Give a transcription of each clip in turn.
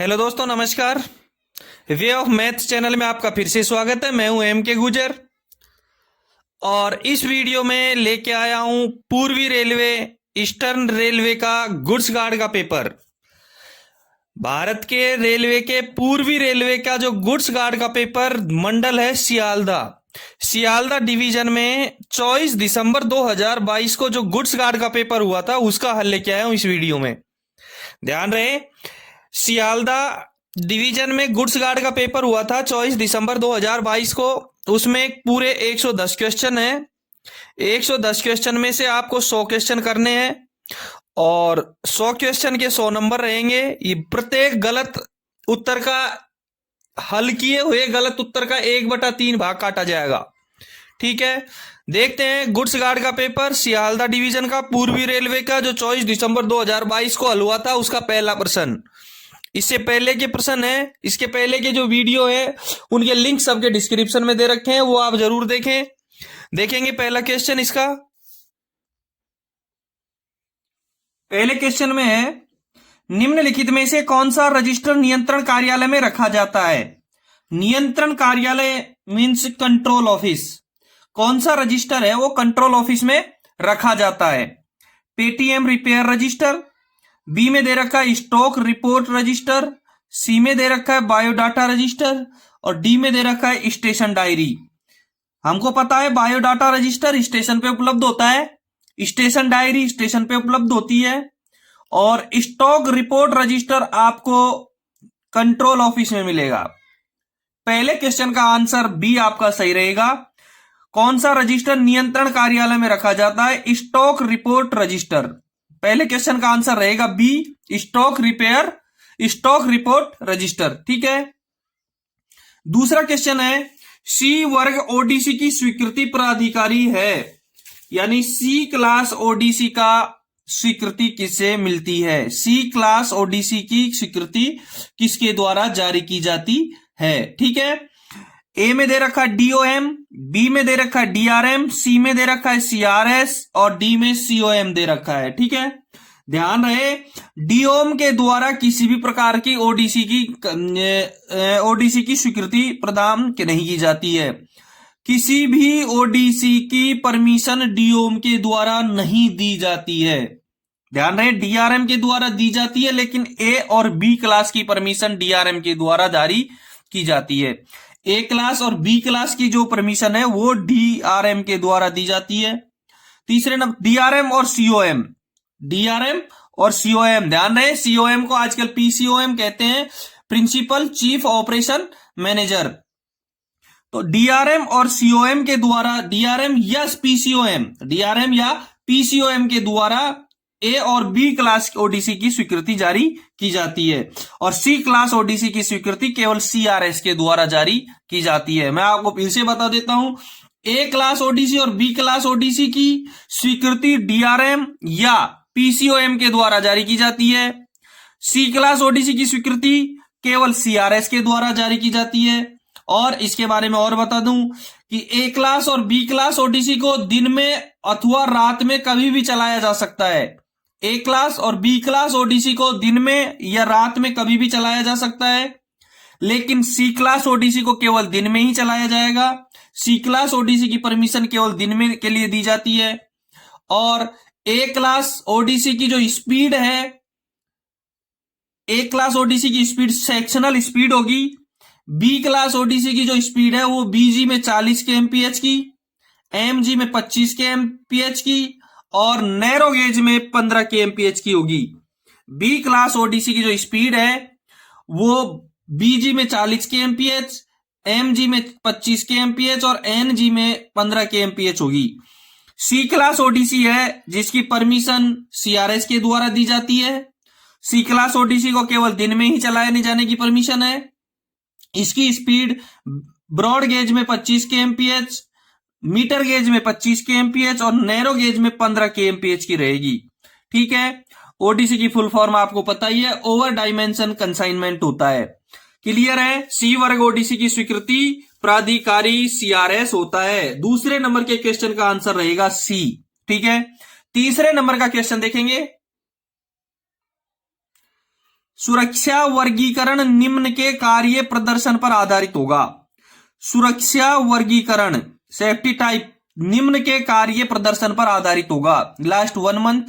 Hello दोस्तों, नमस्कार। Way of math channel में आपका फिर से स्वागत है। मैं हूं एम के गुजर और इस वीडियो में लेके आया हूं पूर्वी रेलवे, ईस्टर्न रेलवे का गुड्स गार्ड का पेपर। भारत के रेलवे के पूर्वी रेलवे का जो गुड्स गार्ड का पेपर मंडल है सियालदा, सियालदा डिवीजन में 24 दिसंबर 2022 को जो गुड्स गार्ड का पेपर हुआ था उसका हल लेके आया हूं इस वीडियो में। ध्यान रहे, सियालदा डिवीजन में गुड्स गार्ड का पेपर हुआ था 24 दिसंबर 2022 को। उसमें पूरे 110 क्वेश्चन है। 110 क्वेश्चन में से आपको 100 क्वेश्चन करने हैं और 100 क्वेश्चन के 100 नंबर रहेंगे। ये प्रत्येक गलत उत्तर का हल किए हुए गलत उत्तर का 1/3 भाग काटा जाएगा। ठीक है, देखते हैं गुड्स गार्ड का पेपर सियालदा डिवीजन का पूर्वी रेलवे का जो 24 दिसंबर 2022 को हल हुआ था उसका पहला प्रश्न। इससे पहले के प्रश्न है, इसके पहले के जो वीडियो है उनके लिंक सबके डिस्क्रिप्शन में दे रखे हैं, वो आप जरूर देखें। देखेंगे पहला क्वेश्चन इसका। पहले क्वेश्चन में है, निम्नलिखित में से कौन सा रजिस्टर नियंत्रण कार्यालय में रखा जाता है। नियंत्रण कार्यालय मीन्स कंट्रोल ऑफिस। कौन सा रजिस्टर है वो कंट्रोल ऑफिस में रखा जाता है। पेटीएम रिपेयर रजिस्टर, बी में दे रखा है स्टॉक रिपोर्ट रजिस्टर, सी में दे रखा है बायोडाटा रजिस्टर और डी में दे रखा है स्टेशन डायरी। हमको पता है बायोडाटा रजिस्टर स्टेशन पे उपलब्ध होता है, स्टेशन डायरी स्टेशन पे उपलब्ध होती है और स्टॉक रिपोर्ट रजिस्टर आपको कंट्रोल ऑफिस में मिलेगा। पहले क्वेश्चन का आंसर बी आपका सही रहेगा। कौन सा रजिस्टर नियंत्रण कार्यालय में रखा जाता है? Stock report register. पहले क्वेश्चन का आंसर रहेगा बी, स्टॉक रिपोर्ट रजिस्टर। ठीक है, दूसरा क्वेश्चन है, सी वर्ग ओडीसी की स्वीकृति प्राधिकारी है, यानी सी क्लास ओडीसी का स्वीकृति किससे मिलती है? सी क्लास ओडीसी की स्वीकृति किसके द्वारा जारी की जाती है? ठीक है, ए में दे रखा है डीओएम, बी में दे रखा है डीआरएम, सी में दे रखा है सीआरएस और डी में सीओएम दे रखा है। ठीक है, ध्यान रहे, डीओएम के द्वारा किसी भी प्रकार की ओडीसी की स्वीकृति प्रदान नहीं की जाती है। किसी भी ओडीसी की परमिशन डीओएम के द्वारा नहीं दी जाती है। ध्यान रहे, डीआरएम के द्वारा दी जाती है लेकिन ए और बी क्लास की परमिशन डीआरएम के द्वारा जारी की जाती है। ए क्लास और बी क्लास की जो परमिशन है वो डीआरएम के द्वारा दी जाती है। तीसरे नंबर डीआरएम और सीओएम, ध्यान रहे, सीओएम को आजकल पीसीओएम कहते हैं, प्रिंसिपल चीफ ऑपरेशन मैनेजर। तो डीआरएम और सीओएम के द्वारा, डीआरएम या पीसीओएम के द्वारा ए और बी क्लास ओडीसी की स्वीकृति जारी की जाती है और सी क्लास ओडीसी की स्वीकृति केवल सीआरएस के द्वारा जारी की जाती है। मैं आपको फिर से बता देता हूं, ए क्लास ओडीसी और बी क्लास ओडीसी की स्वीकृति डीआरएम या पीसीओएम के द्वारा जारी की जाती है। सी क्लास ओडीसी की स्वीकृति केवल सीआरएस के द्वारा जारी की जाती है। और इसके बारे में और बता दूं कि ए क्लास और बी क्लास ओडीसी को दिन में अथवा रात में कभी भी चलाया जा सकता है। ए क्लास और बी क्लास ओडीसी को दिन में या रात में कभी भी चलाया जा सकता है, लेकिन सी क्लास ओडीसी को केवल दिन में ही चलाया जाएगा। सी क्लास ओडीसी की परमिशन केवल दिन में के लिए दी जाती है और ए क्लास ओडीसी की जो स्पीड है, ए क्लास ओडीसी की स्पीड सेक्शनल स्पीड होगी। बी क्लास ओडीसी की जो स्पीड है वो बीजी में 40 के एमपीएच की, एमजी में 25 के एमपीएच की और नैरो गेज में 15 के एमपीएच की होगी। बी क्लास ओडीसी की जो स्पीड है वो बीजी में 40 के एमपीएच, एमजी में 25 के एमपीएच और एनजी में 15 के एमपीएच होगी। सी क्लास ओडीसी है जिसकी परमिशन सीआरएस के द्वारा दी जाती है। सी क्लास ओडीसी को केवल दिन में ही चलाए जाने की परमिशन है। इसकी स्पीड ब्रॉड गेज में 25 के एमपीएच, मीटर गेज में 25 के एमपीएच और नैरो गेज में 15 के एमपीएच की रहेगी। ठीक है, ओडीसी की फुल फॉर्म आपको पता ही है, ओवर डायमेंशन कंसाइनमेंट होता है। क्लियर है, सी वर्ग ओडीसी की स्वीकृति प्राधिकारी सीआरएस होता है। दूसरे नंबर के क्वेश्चन का आंसर रहेगा सी। ठीक है, तीसरे नंबर का क्वेश्चन देखेंगे, सुरक्षा वर्गीकरण निम्न के कार्य प्रदर्शन पर आधारित होगा। सुरक्षा वर्गीकरण सेफ्टी टाइप निम्न के कार्य प्रदर्शन पर आधारित होगा। Last 1 month,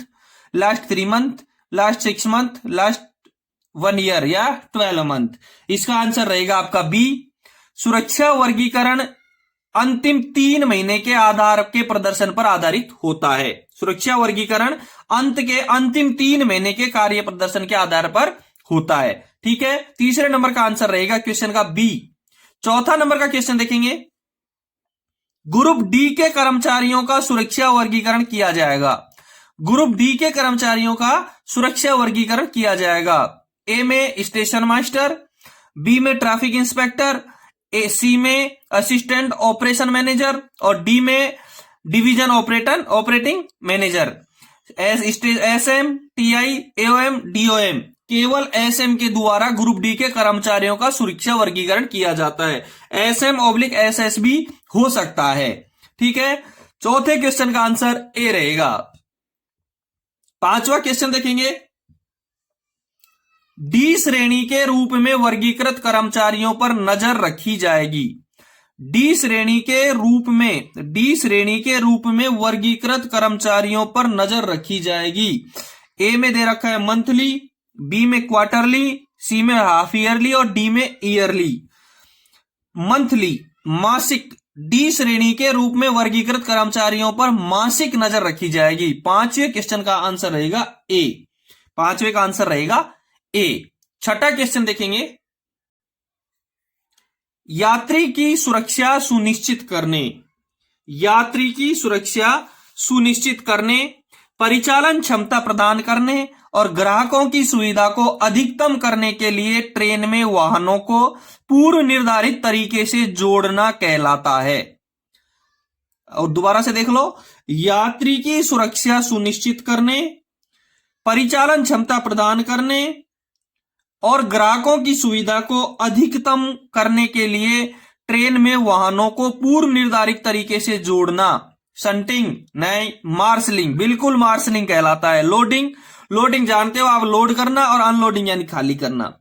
last 3 month, last 6 month, last 1 year या 12 मंथ। इसका आंसर रहेगा आपका बी। सुरक्षा वर्गीकरण अंतिम 3 महीने के आधार के प्रदर्शन पर आधारित होता है। सुरक्षा वर्गीकरण अंतिम 3 महीने के कार्य प्रदर्शन के आधार पर होता है। ठीक है, तीसरे नंबर का आंसर रहेगा क्वेश्चन का बी। चौथा नंबर का क्वेश्चन देखेंगे, ग्रुप डी के कर्मचारियों का सुरक्षा वर्गीकरण किया जाएगा। ग्रुप डी के कर्मचारियों का सुरक्षा वर्गीकरण किया जाएगा। ए में स्टेशन मास्टर, बी में ट्रैफिक इंस्पेक्टर, सी में असिस्टेंट ऑपरेशन मैनेजर और डी में division operating manager. SM, TI, AOM, DOM, केवल एसएम के द्वारा ग्रुप डी के कर्मचारियों का सुरक्षा वर्गीकरण किया जाता है। एसएम/एसएसबी हो सकता है। ठीक है, चौथे क्वेश्चन का आंसर ए रहेगा। पांचवा क्वेश्चन देखेंगे, डी श्रेणी के रूप में वर्गीकृत कर्मचारियों पर नजर रखी जाएगी। डी श्रेणी के रूप में वर्गीकृत कर्मचारियों पर नजर रखी जाएगी। ए में दे रखा है मंथली, बी में क्वार्टरली, सी में हाफ ईयरली और डी में ईयरली। मंथली मासिक, डी श्रेणी के रूप में वर्गीकृत कर्मचारियों पर मासिक नजर रखी जाएगी। पांचवें क्वेश्चन का आंसर रहेगा ए। पांचवें का आंसर रहेगा ए। छठा क्वेश्चन देखेंगे, यात्री की सुरक्षा सुनिश्चित करने। यात्री की सुरक्षा सुनिश्चित करने, परिचालन क्षमता प्रदान करने और ग्राहकों की सुविधा को अधिकतम करने के लिए ट्रेन में वाहनों को पूर्व निर्धारित तरीके से जोड़ना कहलाता है। और दोबारा से देख लो, यात्री की सुरक्षा सुनिश्चित करने, परिचालन क्षमता प्रदान करने और ग्राहकों की सुविधा को अधिकतम करने के लिए ट्रेन में वाहनों को पूर्व निर्धारित तरीके से जोड़ना। शंटिंग नहीं, मार्शलिंग, बिल्कुल मार्शलिंग कहलाता है। लोडिंग जानते हो आप, लोड करना और अनलोडिंग यानी खाली करना।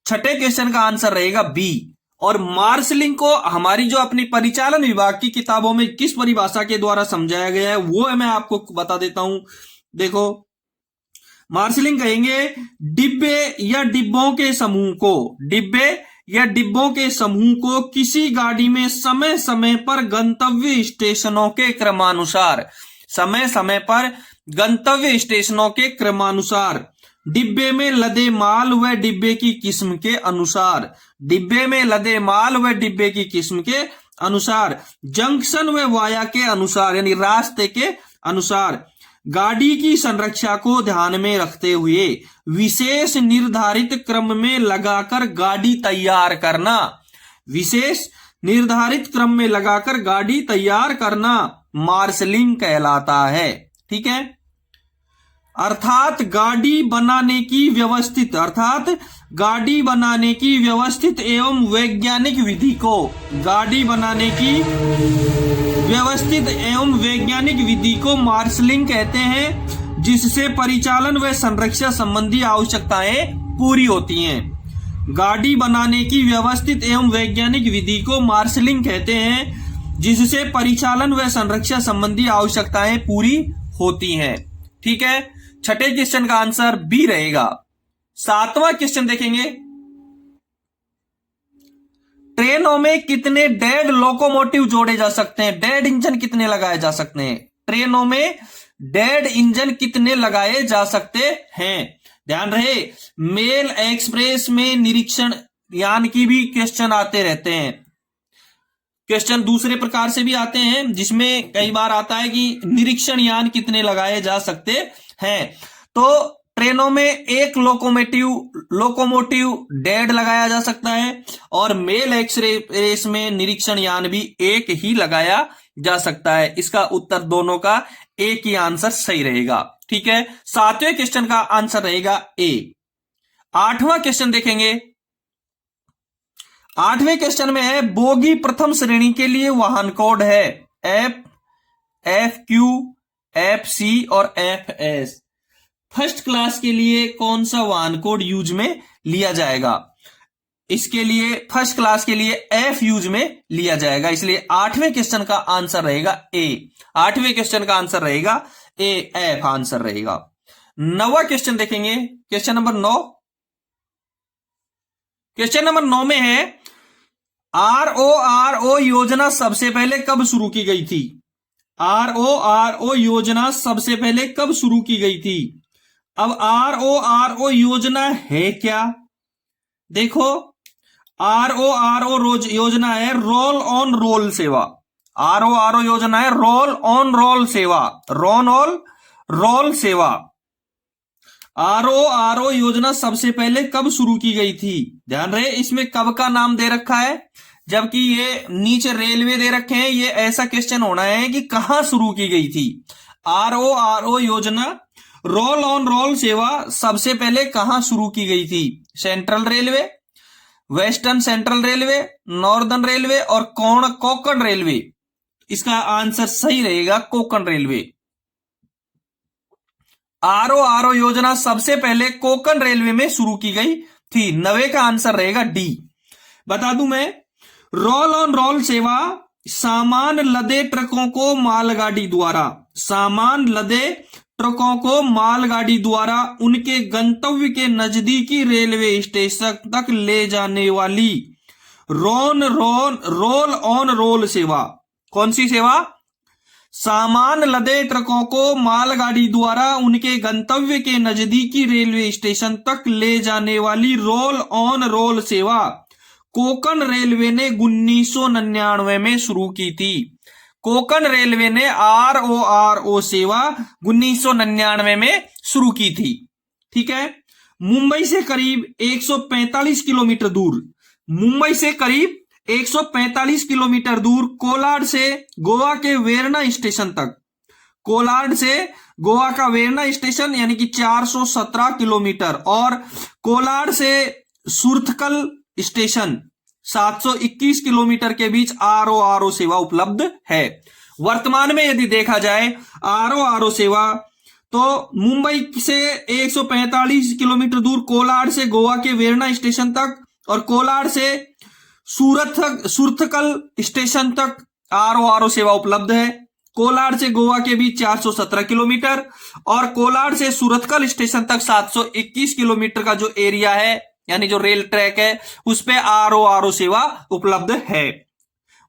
छठे क्वेश्चन का आंसर रहेगा बी। और मार्शलिंग को हमारी जो अपनी परिचालन विभाग की किताबों में किस परिभाषा के द्वारा समझाया गया है वो मैं आपको बता देता हूं। देखो, मार्शलिंग कहेंगे डिब्बे या डिब्बों के समूह को किसी गाड़ी में समय समय पर गंतव्य स्टेशनों के क्रमानुसार डिब्बे में लदे माल व डिब्बे की किस्म के अनुसार, जंक्शन व वाया के अनुसार यानी रास्ते के अनुसार गाड़ी की संरक्षा को ध्यान में रखते हुए विशेष निर्धारित क्रम में लगाकर गाड़ी तैयार करना मार्शलिंग कहलाता है। ठीक है, अर्थात गाड़ी बनाने की व्यवस्थित एवं वैज्ञानिक विधि को मार्शलिंग कहते हैं, जिससे परिचालन व संरक्षा संबंधी आवश्यकताएं पूरी होती हैं। गाड़ी बनाने की व्यवस्थित एवं वैज्ञानिक विधि को मार्शलिंग कहते हैं, जिससे परिचालन व संरक्षा संबंधी आवश्यकताएं पूरी होती हैं। ठीक है, छठे क्वेश्चन का आंसर बी रहेगा। सातवां क्वेश्चन देखेंगे, ट्रेनों में कितने डेड लोकोमोटिव जोड़े जा सकते हैं? डेड इंजन कितने लगाए जा सकते हैं? ट्रेनों में डेड इंजन कितने लगाए जा सकते हैं? ध्यान रहे, मेल एक्सप्रेस में निरीक्षण यान की भी क्वेश्चन आते रहते हैं। क्वेश्चन दूसरे प्रकार से भी आते हैं, जिसमें कई बार आता है कि निरीक्षण यान कितने लगाए जा सकते हैं। तो ट्रेनों में एक लोकोमोटिव डेड लगाया जा सकता है और मेल एक्सप्रेस में निरीक्षण यान भी एक ही लगाया जा सकता है। इसका उत्तर दोनों का एक ही आंसर सही रहेगा। ठीक है, सातवें क्वेश्चन का आंसर रहेगा ए। आठवां क्वेश्चन देखेंगे, आठवें क्वेश्चन में है बोगी प्रथम श्रेणी के लिए वाहन कोड है F, F Q, F C और एफ एस। फर्स्ट क्लास के लिए कौन सा वाहन कोड यूज में लिया जाएगा? इसके लिए फर्स्ट क्लास के लिए एफ यूज में लिया जाएगा, इसलिए 8वें क्वेश्चन का आंसर रहेगा ए। 8वें क्वेश्चन का आंसर रहेगा ए, एफ आंसर रहेगा। 9वां क्वेश्चन देखेंगे, क्वेश्चन नंबर 9। क्वेश्चन नंबर 9 में है RORO योजना सबसे पहले कब शुरू की गई थी? RORO योजना सबसे पहले कब शुरू की गई थी? अब RORO योजना है क्या? देखो, RORO योजना है रोल ऑन रोल सेवा। RORO योजना है रोल ऑन रोल सेवा, रोल सेवा। RORO योजना सबसे पहले कब शुरू की गई थी? ध्यान रहे, इसमें कब का नाम दे रखा है, जबकि ये नीचे रेलवे दे रखे हैं। ये ऐसा क्वेश्चन होना है कि कहां शुरू की गई थी। RORO योजना रोल ऑन रोल सेवा सबसे पहले कहां शुरू की गई थी? Central railway, western central railway, northern railway और कोंकण रेलवे। इसका आंसर सही रहेगा कोंकण रेलवे। RORO योजना सबसे पहले कोंकण रेलवे में शुरू की गई थी। 9 का आंसर रहेगा डी। बता दूं मैं, रोल ऑन रोल सेवा सामान लदे ट्रकों को मालगाड़ी द्वारा उनके गंतव्य के नजदीकी रेलवे स्टेशन तक ले जाने वाली रोल ऑन रोल सेवा। कौन सी सेवा? सामान लदे ट्रकों को मालगाड़ी द्वारा उनके गंतव्य के नजदीकी रेलवे स्टेशन तक ले जाने वाली रोल ऑन रोल सेवा कोंकण रेलवे ने 1999 में शुरू की थी। कोंकण रेलवे ने RORO सेवा 1999 में शुरू की थी। ठीक है। मुंबई से करीब 145 किलोमीटर दूर, कोलाड से गोवा के वेरना स्टेशन तक, कोलाड से गोवा का वेरना स्टेशन यानी कि 417 किलोमीटर और कोलाड से सुरथकल स्टेशन 721 किलोमीटर के बीच RORO सेवा उपलब्ध है। वर्तमान में यदि देखा जाए RORO सेवा तो मुंबई से 145 किलोमीटर दूर कोलाड से गोवा के वेरना स्टेशन तक और कोलाड से सुरथकल स्टेशन तक RORO सेवा उपलब्ध है। कोलाड से गोवा के बीच 417 किलोमीटर और कोलाड से सुरथकल स्टेशन तक 721 किलोमीटर का जो एरिया है यानी जो रेल ट्रैक है उस पे RORO सेवा उपलब्ध है।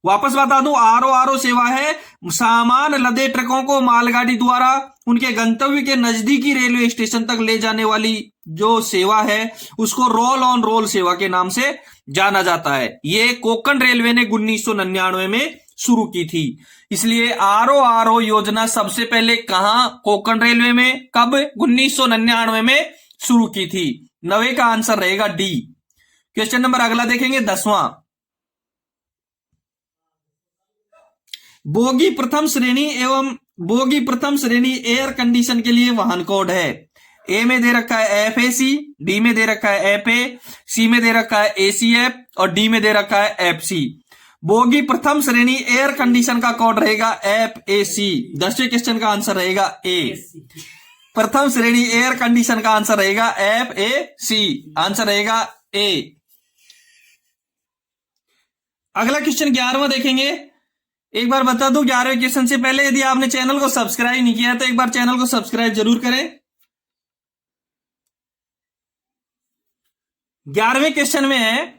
वापस बता दूं, RORO सेवा है सामान लदे ट्रकों को मालगाड़ी द्वारा उनके गंतव्य के नजदीकी रेलवे स्टेशन तक ले जाने वाली जो सेवा है उसको रोल ऑन रोल सेवा के नाम से जाना जाता है। ये कोंकण रेलवे ने 1999 में शुरू की थी। इसलिए RORO योजना सबसे पहले कहां? कोंकण रेलवे में। कब? 1999 में शुरू की थी। 9 का आंसर रहेगा डी। क्वेश्चन नंबर अगला देखेंगे 10वां। बोगी प्रथम श्रेणी एयर कंडीशन के लिए वाहन कोड है। ए में दे रखा है FAC, बी में दे रखा है FA, सी में दे रखा है ACF और डी में दे रखा है FC। बोगी प्रथम श्रेणी एयर कंडीशन का कोड रहेगा FAC। 10वें क्वेश्चन का आंसर रहेगा ए। प्रथम श्रेणी एयर कंडीशन का आंसर रहेगा FAC, आंसर रहेगा ए। अगला क्वेश्चन 11वां देखेंगे। एक बार बता दूं, 11वें क्वेश्चन से पहले यदि आपने चैनल को सब्सक्राइब नहीं किया तो एक बार चैनल को सब्सक्राइब जरूर करें। 11वें क्वेश्चन में है,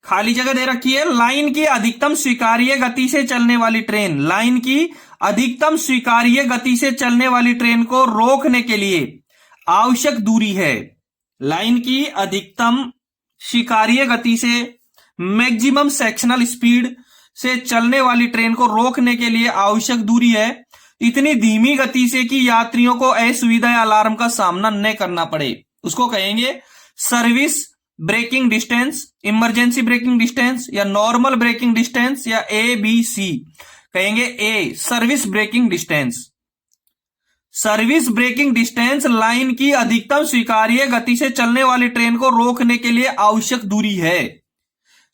खाली जगह दे रखी है, लाइन की अधिकतम स्वीकार्य गति से चलने वाली ट्रेन, लाइन की अधिकतम स्वीकार्य गति से चलने वाली ट्रेन को रोकने के लिए आवश्यक दूरी है। लाइन की अधिकतम स्वीकार्य गति से मैक्सिमम सेक्शनल स्पीड से चलने वाली ट्रेन को रोकने के लिए आवश्यक दूरी है इतनी धीमी गति से कि यात्रियों को असुविधा या अलार्म का सामना न करना पड़े। उसको कहेंगे service braking distance, emergency braking distance या नॉर्मल ब्रेकिंग डिस्टेंस या ABC। कहेंगे A, service braking distance. Service braking distance line की अधिकतम स्वीकार्य गति से चलने वाली ट्रेन को रोकने के लिए आवश्यक दूरी है।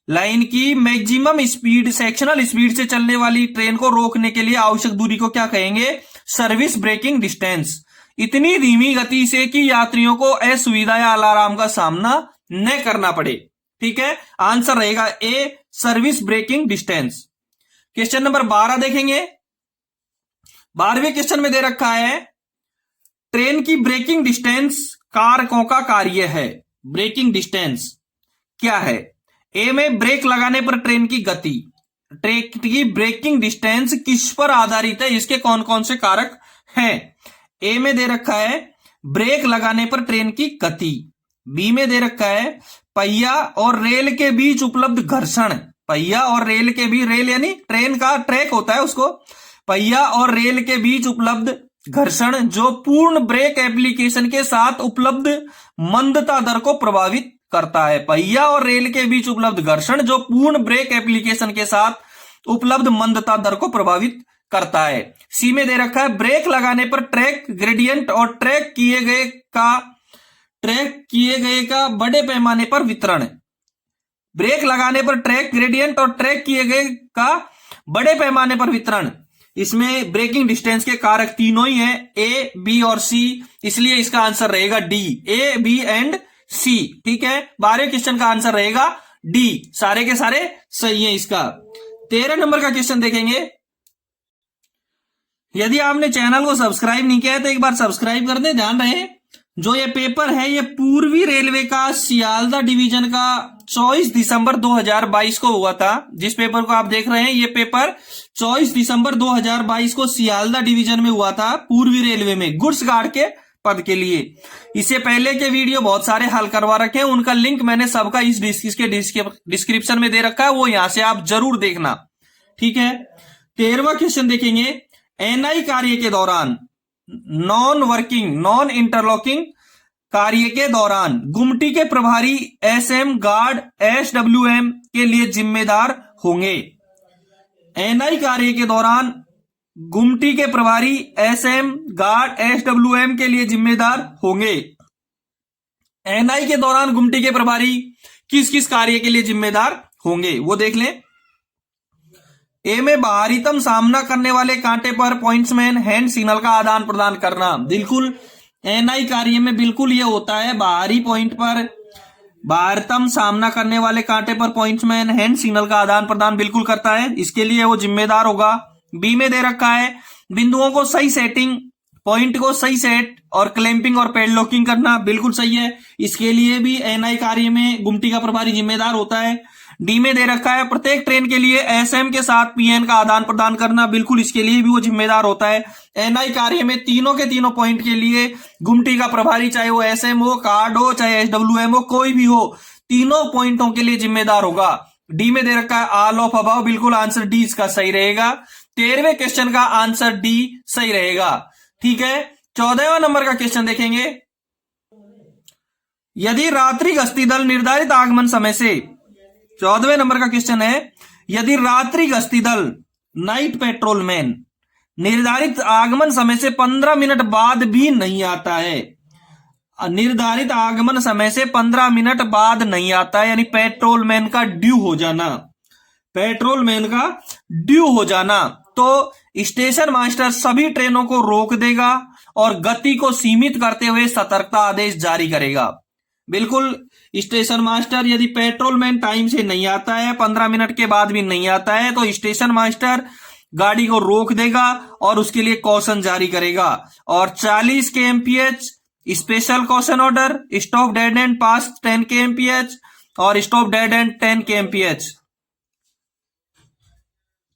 लाइन की मैक्सिमम स्पीड, सेक्शनल स्पीड से चलने वाली ट्रेन को रोकने के लिए आवश्यक दूरी को क्या कहेंगे? Service braking distance. इतनी धीमी गति से कि यात्रियों को असुविधा या अलार्म का सामना न करना पड़े। ठीक है, आंसर रहेगा A, service braking distance. Question number 12 देखेंगे। 12वें क्वेश्चन में दे रखा है ट्रेन की ब्रेकिंग डिस्टेंस कारकों का कार्य है। ब्रेकिंग डिस्टेंस क्या है? ए में ब्रेक लगाने पर ट्रेन की गति, ट्रेन की ब्रेकिंग डिस्टेंस किस पर आधारित है, इसके कौन कौन से कारक हैं? ए में दे रखा है ब्रेक लगाने पर ट्रेन की गति, बी में दे रखा है पहिया और रेल के बीच उपलब्ध घर्षण, पहिया और रेल के बीच, रेल यानी ट्रेन का ट्रैक होता है उसको, पहिया और रेल के बीच उपलब्ध घर्षण जो पूर्ण ब्रेक एप्लीकेशन के साथ उपलब्ध मंदता दर को प्रभावित करता है। पहिया और रेल के बीच उपलब्ध घर्षण जो पूर्ण ब्रेक एप्लीकेशन के साथ उपलब्ध मंदता दर को प्रभावित करता है। सी में दे रखा है ब्रेक लगाने पर ट्रैक ग्रेडियंट और ट्रैक किए गए का बड़े पैमाने पर वितरण। ब्रेक लगाने पर ट्रैक ग्रेडियंट और ट्रैक किए गए का बड़े पैमाने पर वितरण, इसमें ब्रेकिंग डिस्टेंस के कारक तीनों ही हैं, ए, बी और सी, इसलिए इसका आंसर रहेगा डी, ए, बी एंड सी। ठीक है, 12वें क्वेश्चन का आंसर रहेगा डी, सारे के सारे सही है इसका। 13 नंबर का क्वेश्चन देखेंगे। यदि आपने चैनल को सब्सक्राइब नहीं किया है तो एक बार सब्सक्राइब कर दें। ध्यान रहे जो ये पेपर है ये पूर्वी रेलवे का सियालदा डिवीजन का 24 दिसंबर 2022 को हुआ था। जिस पेपर को आप देख रहे हैं ये पेपर 24 दिसंबर 2022 को सियालदा डिवीजन में हुआ था, पूर्वी रेलवे में गुड्स गार्ड के पद के लिए। इससे पहले के वीडियो बहुत सारे हल करवा रखे हैं, उनका लिंक मैंने सबका इसके डिस्क्रिप्शन में दे रखा है, वो यहां से आप जरूर देखना। ठीक है, 13वां क्वेश्चन देखेंगे। एनआई कार्य के दौरान, नॉन इंटरलॉकिंग कार्य के दौरान गुमटी के प्रभारी एसएम गार्ड एसडब्ल्यूएम के लिए जिम्मेदार होंगे। एनआई कार्य के दौरान गुमटी के प्रभारी एसएम गार्ड एसडब्ल्यूएम के लिए जिम्मेदार होंगे। एनआई के दौरान गुमटी के प्रभारी किस किस कार्य के लिए जिम्मेदार होंगे वो देख लें। ए में बाहरीतम सामना करने वाले कांटे पर पॉइंट्समैन हैंड सिग्नल का आदान प्रदान करना। बिल्कुल एनआई कार्य में बिल्कुल ये होता है, बाहरी पॉइंट पर बाहरतम सामना करने वाले कांटे पर पॉइंट्समैन हैंड सिग्नल का आदान प्रदान बिल्कुल करता है, इसके लिए वो जिम्मेदार होगा। बी में दे रखा है बिंदुओं को सही सेटिंग, पॉइंट को सही सेट और क्लैंपिंग और पैडलॉकिंग करना, बिल्कुल सही है, इसके लिए भी एनआई कार्य में गुमटी का प्रभारी जिम्मेदार होता है। डी में दे रखा है प्रत्येक ट्रेन के लिए एसएम के साथ पीएन का आदान प्रदान करना, बिल्कुल इसके लिए भी वो जिम्मेदार होता है। एनआई कार्य में तीनों के तीनों पॉइंट के लिए गुमटी का प्रभारी, चाहे वो एसएम हो, कार्ड हो, चाहे एसडब्ल्यूएम हो, कोई भी हो, तीनों पॉइंटों के लिए जिम्मेदार होगा। डी में दे रखा है ऑल ऑफ अबव, बिल्कुल आंसर डी इसका सही रहेगा। 13वें क्वेश्चन का आंसर डी सही रहेगा। ठीक है, 14वां नंबर का क्वेश्चन देखेंगे। यदि रात्रि गश्ती दल निर्धारित आगमन समय से, 14वें नंबर का क्वेश्चन है, यदि रात्रि गश्ती दल नाइट पेट्रोलमैन निर्धारित आगमन समय से 15 मिनट बाद भी नहीं आता है, निर्धारित आगमन समय से 15 मिनट बाद नहीं आता है, यानी पेट्रोलमैन का ड्यू हो जाना, पेट्रोलमैन का ड्यू हो जाना, तो स्टेशन मास्टर सभी ट्रेनों को रोक देगा और गति को सीमित करते हुए सतर्कता आदेश जारी करेगा। बिल्कुल स्टेशन मास्टर यदि पेट्रोलमैन टाइम से नहीं आता है, 15 मिनट के बाद भी नहीं आता है, तो स्टेशन मास्टर गाड़ी को रोक देगा और उसके लिए कॉशन जारी करेगा। और 40 kmph special caution order, stop dead and pass 10 kmph और stop dead and 10 kmph,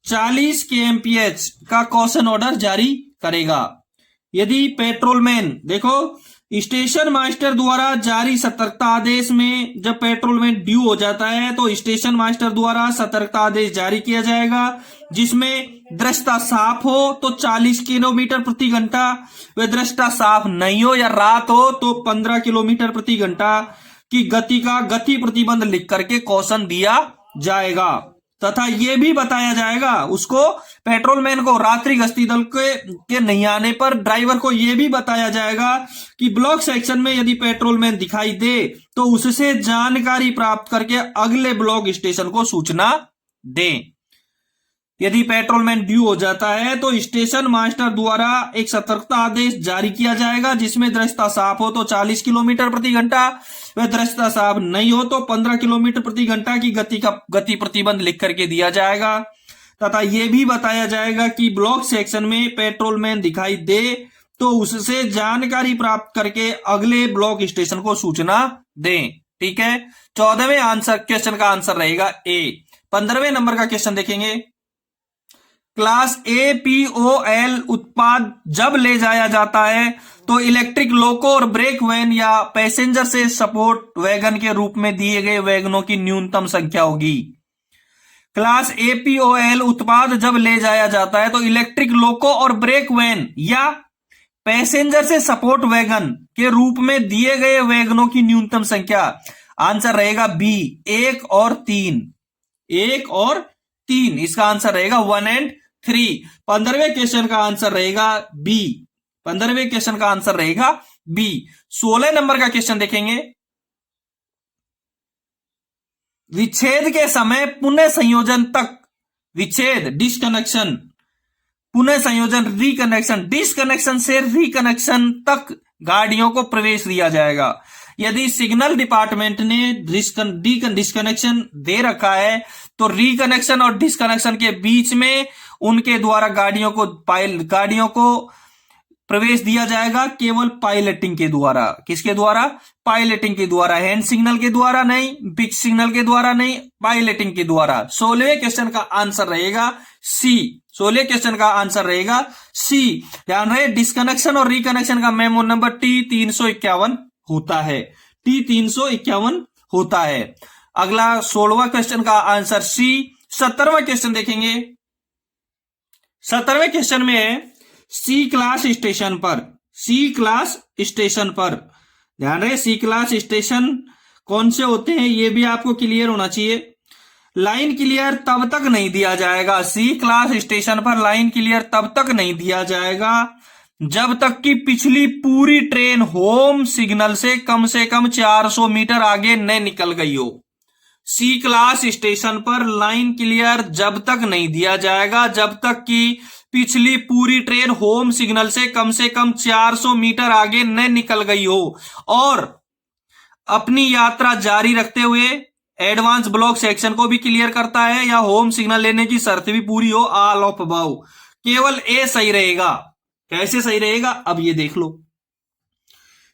40 kmph का कॉशन ऑर्डर जारी करेगा। यदि पेट्रोलमैन, देखो स्टेशन मास्टर द्वारा जारी सतर्कता आदेश में जब पेट्रोलमैन ड्यू हो जाता है तो स्टेशन मास्टर द्वारा सतर्कता आदेश जारी किया जाएगा, जिसमें दृष्टा साफ हो तो 40 किलोमीटर प्रति घंटा, व दृष्टा साफ नहीं हो या रात हो तो 15 किलोमीटर प्रति घंटा की गति का गति प्रतिबंध लिख करके कॉशन दिया जाएगा। तथा यह भी बताया जाएगा उसको, पेट्रोलमैन को रात्रि गश्ती दल के नहीं आने पर ड्राइवर को यह भी बताया जाएगा कि ब्लॉक सेक्शन में यदि पेट्रोलमैन दिखाई दे तो उससे जानकारी प्राप्त करके अगले ब्लॉक स्टेशन को सूचना दें। यदि पेट्रोलमैन ड्यू हो जाता है तो स्टेशन मास्टर द्वारा एक सतर्कता आदेश जारी किया जाएगा, जिसमें दृश्यता साफ हो तो 40 किलोमीटर प्रति घंटा, वह दृश्यता साफ नहीं हो तो 15 किलोमीटर प्रति घंटा की गति प्रतिबंध लिख करके दिया जाएगा। तथा यह भी बताया जाएगा कि ब्लॉक सेक्शन में पेट्रोलमैन दिखाई दे तो उससे जानकारी प्राप्त करके अगले ब्लॉक स्टेशन को सूचना दें। ठीक है, 14वें आंसर क्वेश्चन का आंसर रहेगा ए। 15वें नंबर का क्वेश्चन देखेंगे। क्लास APOL उत्पाद जब ले जाया जाता है तो इलेक्ट्रिक लोको और ब्रेक वैन या पैसेंजर से सपोर्ट वैगन के रूप में दिए गए वैगनों की न्यूनतम संख्या होगी। क्लास APOL उत्पाद जब ले जाया जाता है तो इलेक्ट्रिक लोको और ब्रेक वैन या पैसेंजर से सपोर्ट वैगन के रूप में दिए गए वैगनों की न्यूनतम संख्या। आंसर रहेगा बी, 1 और 3। 1 और 3 इसका आंसर रहेगा 1 और 3। 15वें क्वेश्चन का आंसर रहेगा बी। 15वें क्वेश्चन का आंसर रहेगा बी। 16 नंबर का क्वेश्चन देखेंगे। विच्छेद के समय पुनः संयोजन तक, विच्छेद डिस्कनेक्शन, पुनः संयोजन रिकनेक्शन, डिस्कनेक्शन से रिकनेक्शन तक गाड़ियों को प्रवेश दिया जाएगा। यदि सिग्नल डिपार्टमेंट ने डिस्कनेक्शन दे रखा है तो रिकनेक्शन और डिस्कनेक्शन के बीच में उनके द्वारा गाड़ियों को प्रवेश दिया जाएगा केवल पायलटिंग के द्वारा। किसके द्वारा? पायलटिंग के द्वारा, हैंड सिग्नल के द्वारा नहीं, बिग सिग्नल के द्वारा नहीं, पायलटिंग के द्वारा। 16वें क्वेश्चन का आंसर रहेगा सी। 16वें क्वेश्चन का आंसर रहेगा सी। ध्यान रहे, डिस्कनेक्शन और रिकनेक्शन का मेमो नंबर T351 होता है, T351 होता है। अगला 16वां क्वेश्चन का आंसर सी। 17वां क्वेश्चन देखेंगे। 17वें क्वेश्चन में है सी क्लास स्टेशन पर, सी क्लास स्टेशन पर, ध्यान रहे सी क्लास स्टेशन कौन से होते हैं ये भी आपको क्लियर होना चाहिए। लाइन क्लियर तब तक नहीं दिया जाएगा, सी क्लास स्टेशन पर लाइन क्लियर तब तक नहीं दिया जाएगा जब तक कि पिछली पूरी ट्रेन होम सिग्नल से कम 400 मीटर आगे न निकल गई हो। सी क्लास स्टेशन पर लाइन क्लियर जब तक नहीं दिया जाएगा जब तक कि पिछली पूरी ट्रेन होम सिग्नल से कम 400 मीटर आगे न निकल गई हो और अपनी यात्रा जारी रखते हुए एडवांस ब्लॉक सेक्शन को भी क्लियर करता है या होम सिग्नल लेने की शर्त भी पूरी हो। ऑल ऑफ अबव, केवल ए सही रहेगा। कैसे सही रहेगा अब ये देख लो।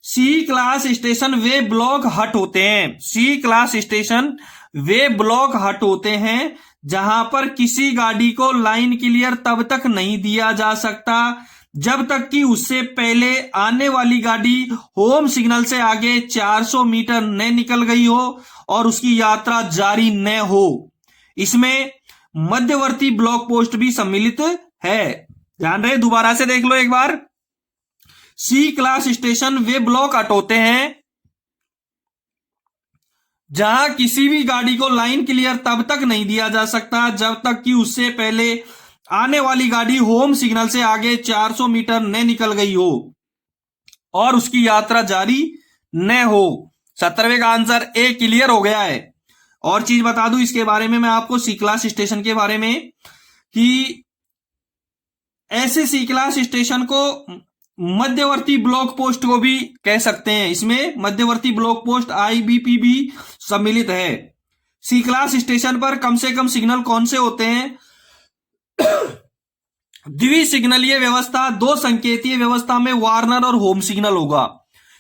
सी क्लास स्टेशन वे ब्लॉक हट होते हैं, सी क्लास स्टेशन वे ब्लॉक हट होते हैं जहां पर किसी गाड़ी को लाइन क्लियर तब तक नहीं दिया जा सकता जब तक कि उससे पहले आने वाली गाड़ी होम सिग्नल से आगे 400 मीटर न निकल गई हो और उसकी यात्रा जारी न हो। इसमें मध्यवर्ती ब्लॉक पोस्ट भी सम्मिलित है। ध्यान रहे, दोबारा से देख लो एक बार। सी क्लास स्टेशन वे ब्लॉक हट होते हैं जहां किसी भी गाड़ी को लाइन क्लियर तब तक नहीं दिया जा सकता जब तक कि उससे पहले आने वाली गाड़ी होम सिग्नल से आगे 400 मीटर न निकल गई हो और उसकी यात्रा जारी न हो। 17वें का आंसर ए क्लियर हो गया है। और चीज बता दूं इसके बारे में मैं आपको सी क्लास स्टेशन के बारे में कि ऐसे सी क्लास स्टेशन को मध्यवर्ती ब्लॉक पोस्ट को भी कह सकते हैं। इसमें मध्यवर्ती ब्लॉक पोस्ट IBP भी सम्मिलित है। सी क्लास स्टेशन पर कम से कम सिग्नल कौन से होते हैं? द्विसिग्नलीय व्यवस्था, दो संकेतीय व्यवस्था में वार्नर और होम सिग्नल होगा।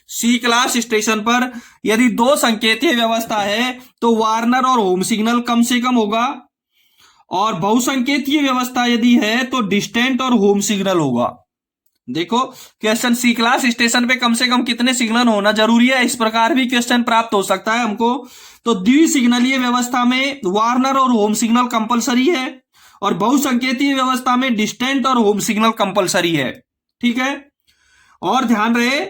सी क्लास स्टेशन पर यदि दो संकेतीय व्यवस्था है तो वार्नर और होम सिग्नल कम से कम होगा और बहुसंकेतीय व्यवस्था यदि है तो डिस्टेंट और होम सिग्नल होगा। देखो क्वेश्चन, सी क्लास स्टेशन पे कम से कम कितने सिग्नल होना जरूरी है, इस प्रकार भी क्वेश्चन प्राप्त हो सकता है हमको। तो द्विसिग्नलीय व्यवस्था में वार्नर और होम सिग्नल कंपलसरी है और बहुसंकेतीय व्यवस्था में डिस्टेंट और होम सिग्नल कंपलसरी है। ठीक है, और ध्यान रहे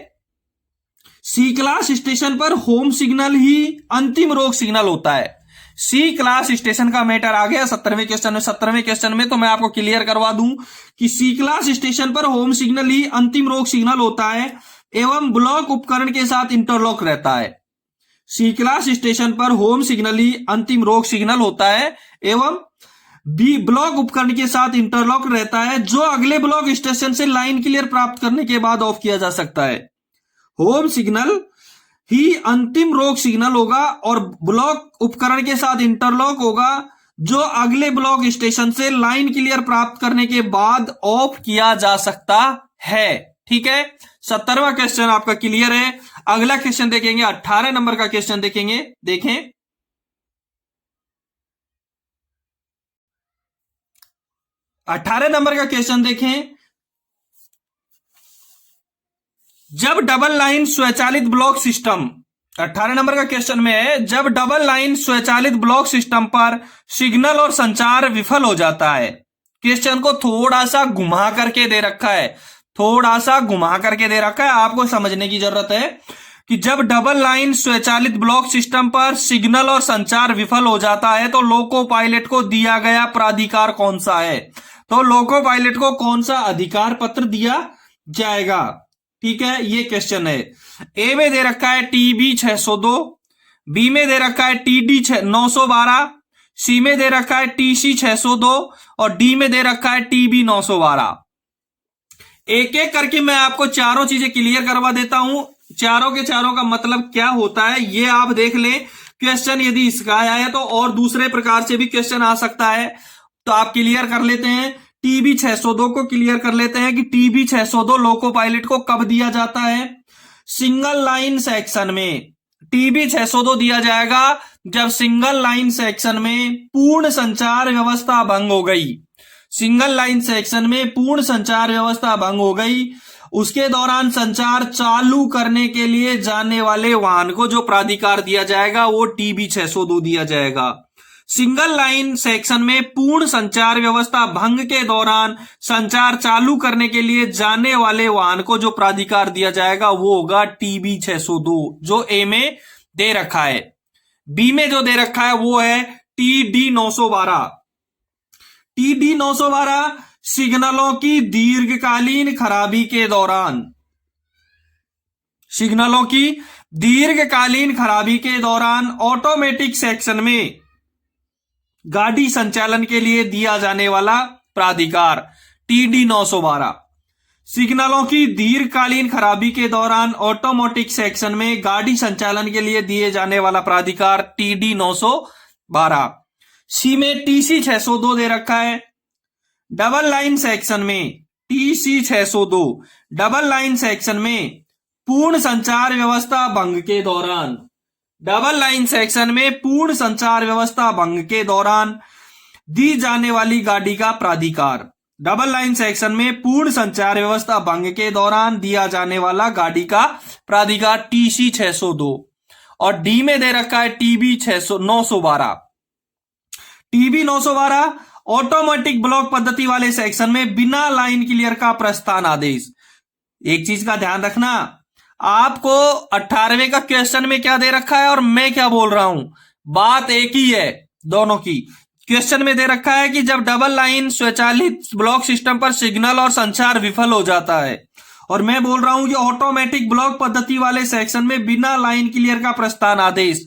सी क्लास स्टेशन पर होम सिग्नल ही अंतिम रोक सिग्नल होता है। सी क्लास स्टेशन का मैटर आ गया 17वें क्वेश्चन में। 17वें क्वेश्चन में तो मैं आपको क्लियर करवा दूं कि सी क्लास स्टेशन पर होम सिग्नल ही अंतिम रोक सिग्नल होता है एवं ब्लॉक उपकरण के साथ इंटरलॉक रहता है। सी क्लास स्टेशन पर होम सिग्नल ही अंतिम रोक सिग्नल होता है एवं बी ब्लॉक उपकरण के साथ इंटरलॉक रहता है जो अगले ब्लॉक स्टेशन से लाइन क्लियर प्राप्त करने के बाद ऑफ किया जा सकता है। होम सिग्नल ही अंतिम रोक सिग्नल होगा और ब्लॉक उपकरण के साथ इंटरलॉक होगा जो अगले ब्लॉक स्टेशन से लाइन क्लियर प्राप्त करने के बाद ऑफ किया जा सकता है। ठीक है, 17वां क्वेश्चन आपका क्लियर है। अगला क्वेश्चन देखेंगे, 18 नंबर का क्वेश्चन देखेंगे। देखें 18 नंबर का क्वेश्चन देखें। जब डबल लाइन स्वचालित ब्लॉक सिस्टम, 18 नंबर का क्वेश्चन में है, जब डबल लाइन स्वचालित ब्लॉक सिस्टम पर सिग्नल और संचार विफल हो जाता है। क्वेश्चन को थोड़ा सा घुमा करके दे रखा है, थोड़ा सा घुमा करके दे रखा है, आपको समझने की जरूरत है कि जब डबल लाइन स्वचालित ब्लॉक सिस्टम पर सिग्नल और संचार विफल हो जाता है तो लोको पायलट को दिया गया प्राधिकार कौन सा है। तो लोको पायलट को कौन सा अधिकार पत्र दिया जाएगा। ठीक है, ये क्वेश्चन है। ए में दे रखा है टीबी 602, बी में दे रखा है टीडी 912, सी में दे रखा है टीसी 602 और डी में दे रखा है टीबी 912। एक एक करके मैं आपको चारों चीजें क्लियर करवा देता हूं। चारों के चारों का मतलब क्या होता है ये आप देख लें। क्वेश्चन यदि इसका आया है तो और दूसरे प्रकार से भी क्वेश्चन आ सकता है, तो आप क्लियर कर लेते हैं। टीबी 602 को क्लियर कर लेते हैं कि टीबी 602 लोको पायलट को कब दिया जाता है। सिंगल लाइन सेक्शन में टीबी 602 दिया जाएगा जब सिंगल लाइन सेक्शन में पूर्ण संचार व्यवस्था भंग हो गई। सिंगल लाइन सेक्शन में पूर्ण संचार व्यवस्था भंग हो गई, उसके दौरान संचार चालू करने के लिए जाने वाले वाहन को जो प्राधिकार दिया जाएगा वो टीबी 602 दिया जाएगा। सिंगल लाइन सेक्शन में पूर्ण संचार व्यवस्था भंग के दौरान संचार चालू करने के लिए जाने वाले वाहन को जो प्राधिकार दिया जाएगा वो होगा टीबी 602 जो ए में दे रखा है। बी में जो दे रखा है वो है टीडी 912। टीडी 912 सिग्नलों की दीर्घकालीन खराबी के दौरान, सिग्नलों की दीर्घकालीन खराबी के दौरान ऑटोमेटिक सेक्शन में गाड़ी संचालन के लिए दिया जाने वाला प्राधिकार टीडी 912। सिग्नलों की दीर्घकालीन खराबी के दौरान ऑटोमेटिक सेक्शन में गाड़ी संचालन के लिए दिए जाने वाला प्राधिकार टीडी 912। सी में टीसी 602 दे रखा है। डबल लाइन सेक्शन में टीसी 602 डबल लाइन सेक्शन में पूर्ण संचार व्यवस्था भंग के दौरान, डबल लाइन सेक्शन में पूर्ण संचार व्यवस्था भंग के दौरान दी जाने वाली गाड़ी का प्राधिकार। डबल लाइन सेक्शन में पूर्ण संचार व्यवस्था भंग के दौरान दिया जाने वाला गाड़ी का प्राधिकार टीसी 602 और डी में दे रखा है टीबी 912। टीबी 912 ऑटोमेटिक ब्लॉक पद्धति वाले सेक्शन में बिना लाइन क्लियर का प्रस्थान आदेश। एक चीज का ध्यान रखना, आपको 18वें का क्वेश्चन में क्या दे रखा है और मैं क्या बोल रहा हूं, बात एक ही है दोनों की। क्वेश्चन में दे रखा है कि जब डबल लाइन स्वचालित ब्लॉक सिस्टम पर सिग्नल और संचार विफल हो जाता है, और मैं बोल रहा हूं कि ऑटोमेटिक ब्लॉक पद्धति वाले सेक्शन में बिना लाइन क्लियर का प्रस्थान आदेश,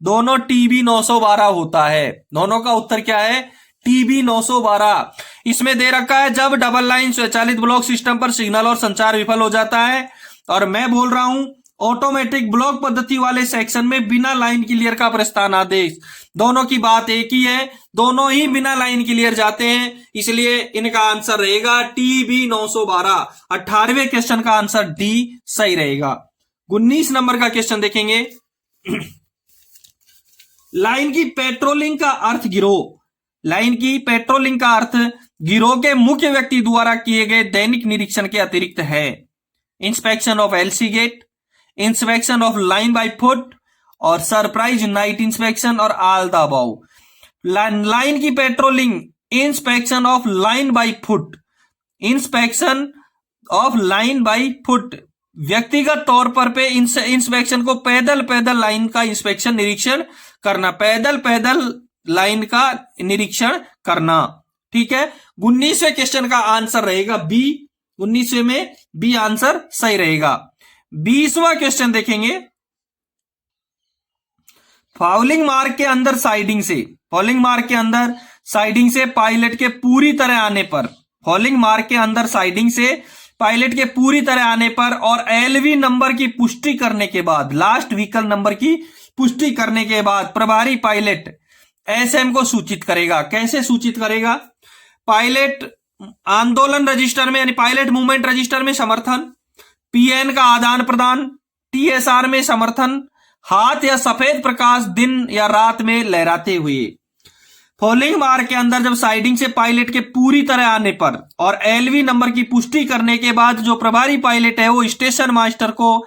दोनों टीबी 912 होता है। दोनों का उत्तर क्या है, टीबी 912। इसमें दे रखा है जब डबल लाइन स्वचालित ब्लॉक सिस्टम पर सिग्नल और संचार विफल हो जाता है, और मैं बोल रहा हूं ऑटोमेटिक ब्लॉक पद्धति वाले सेक्शन में बिना लाइन क्लियर का प्रस्थान आदेश। दोनों की बात एक ही है, दोनों ही बिना लाइन क्लियर जाते हैं, इसलिए इनका आंसर रहेगा टीबी 912। 18वें क्वेश्चन का आंसर डी सही रहेगा। 19 नंबर का क्वेश्चन देखेंगे। लाइन की पेट्रोलिंग का अर्थ गिरोह, लाइन की पेट्रोलिंग का अर्थ गिरोह के मुख्य व्यक्ति द्वारा किए गए दैनिक निरीक्षण के अतिरिक्त है। Inspection of LC gate, inspection of line by foot और सरप्राइज नाइट इंस्पेक्शन और ऑल द अबव। लाइन की patrolling, inspection of line by foot, inspection of line by foot, व्यक्तिगत तौर पर पे इंस्पेक्शन को पैदल लाइन का इंस्पेक्शन निरीक्षण करना, पैदल लाइन का निरीक्षण करना। ठीक है, 19वें क्वेश्चन का आंसर रहेगा बी। 19वें में बी आंसर सही रहेगा। 20वां क्वेश्चन देखेंगे। फाउलिंग मार्क के अंदर साइडिंग से, फाउलिंग मार्क के अंदर साइडिंग से पायलट के पूरी तरह आने पर, फॉलिंग मार्क के अंदर साइडिंग से पायलट के पूरी तरह आने पर और एलवी नंबर की पुष्टि करने के बाद, लास्ट व्हीकल नंबर की पुष्टि करने के बाद प्रभारी पायलट एसएम को सूचित करेगा। कैसे सूचित करेगा? पायलट आंदोलन रजिस्टर में यानी पायलट मूवमेंट रजिस्टर में समर्थन, पीएन का आदान प्रदान, टीएसआर में समर्थन, हाथ या सफेद प्रकाश दिन या रात में लहराते हुए। फॉलिंग मार्क के अंदर जब साइडिंग से पायलट के पूरी तरह आने पर और एलवी नंबर की पुष्टि करने के बाद जो प्रभारी पायलट है वो स्टेशन मास्टर को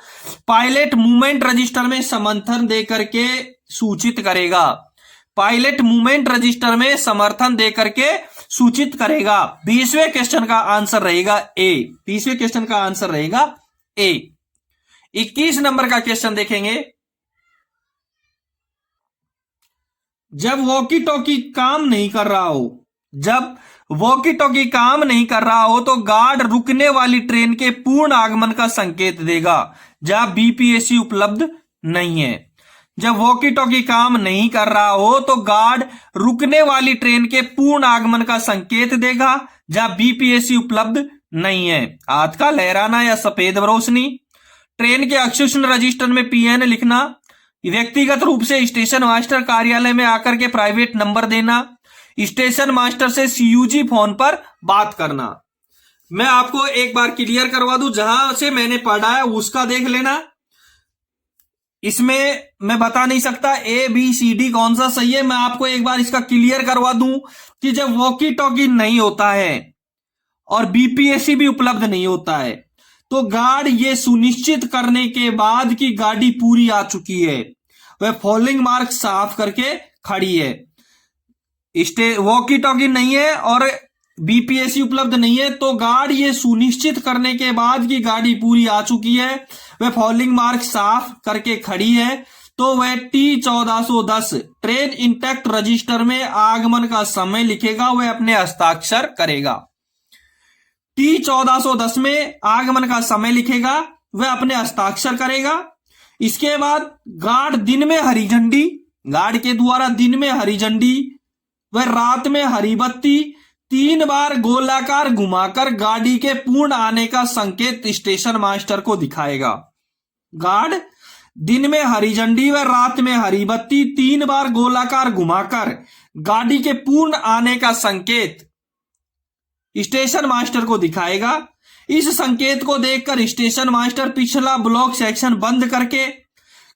पायलट मूवमेंट रजिस्टर में समर्थन देकर के सूचित करेगा। पायलट मूवमेंट रजिस्टर में समर्थन देकर के सूचित करेगा। 20वें क्वेश्चन का आंसर रहेगा ए। 20वें क्वेश्चन का आंसर रहेगा ए। 21 नंबर का क्वेश्चन देखेंगे। जब वॉकी टॉकी काम नहीं कर रहा हो, जब वॉकी टॉकी काम नहीं कर रहा हो तो गार्ड रुकने वाली ट्रेन के पूर्ण आगमन का संकेत देगा जहां बीपीएससी उपलब्ध नहीं है। जब वॉकी टॉकी काम नहीं कर रहा हो तो गार्ड रुकने वाली ट्रेन के पूर्ण आगमन का संकेत देगा जहां बीपीएससी उपलब्ध नहीं है। हाथ का लहराना या सफेद रोशनी, ट्रेन के एक्सेशन रजिस्टर में पीएन लिखना, व्यक्तिगत रूप से स्टेशन मास्टर कार्यालय में आकर के प्राइवेट नंबर देना, स्टेशन मास्टर से सीयूजी फोन पर बात करना। मैं आपको एक बार क्लियर करवा दूं, जहां से मैंने पढ़ा है उसका देख लेना। इसमें मैं बता नहीं सकता ए बी सी डी कौन सा सही है। मैं आपको एक बार इसका क्लियर करवा दूं कि जब वॉकी टॉकी नहीं होता है और बीपीएससी भी उपलब्ध नहीं होता है तो गार्ड ये सुनिश्चित करने के बाद कि गाड़ी पूरी आ चुकी है, वह फॉलिंग मार्क साफ करके खड़ी है। वॉकी टॉकी नहीं है और बीपीएससी उपलब्ध नहीं है तो गार्ड ये सुनिश्चित करने के बाद कि गाड़ी पूरी आ चुकी है, वह फॉलिंग मार्क साफ करके खड़ी है, तो वह T1410 ट्रेन इंटैक्ट रजिस्टर में आगमन का समय लिखेगा, वह अपने हस्ताक्षर करेगा। T1410 में आगमन का समय लिखेगा, वह अपने हस्ताक्षर करेगा। इसके बाद गार्ड दिन में हरी झंडी, गार्ड के द्वारा दिन में हरी झंडी व रात में हरी बत्ती 3 बार गोलाकार घुमाकर गाड़ी के पूर्ण आने का संकेत स्टेशन मास्टर को दिखाएगा। गार्ड दिन में हरी झंडी व रात में हरी बत्ती 3 बार गोलाकार घुमाकर गाड़ी के पूर्ण आने का संकेत स्टेशन मास्टर को दिखाएगा। इस संकेत को देखकर स्टेशन मास्टर पिछला ब्लॉक सेक्शन बंद करके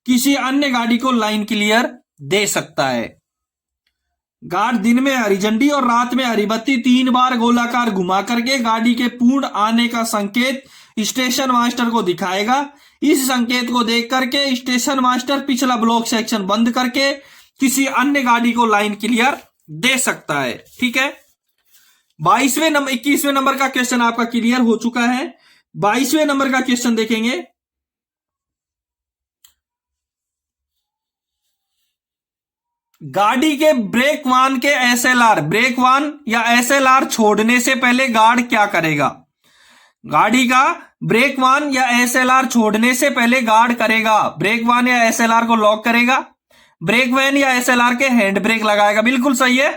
किसी अन्य गाड़ी को लाइन क्लियर दे सकता है। गार्ड दिन में हरी झंडी और रात में हरी बत्ती 3 बार गोलाकार घुमा करके गाड़ी के पूर्ण आने का संकेत स्टेशन मास्टर को दिखाएगा। इस संकेत को देख करके स्टेशन मास्टर पिछला ब्लॉक सेक्शन बंद करके किसी अन्य गाड़ी को लाइन क्लियर दे सकता है। ठीक है। 21वें नंबर का क्वेश्चन आपका क्लियर हो चुका है। 22वें नंबर का क्वेश्चन देखेंगे। गाड़ी के ब्रेक वान के एसएलआर, ब्रेक वान या एसएलआर छोड़ने से पहले गार्ड क्या करेगा? गाड़ी का ब्रेक वान या एसएलआर छोड़ने से पहले गार्ड करेगा, ब्रेक वान या एसएलआर को लॉक करेगा, ब्रेक वैन या एसएलआर के हैंड ब्रेक लगाएगा। बिल्कुल सही है।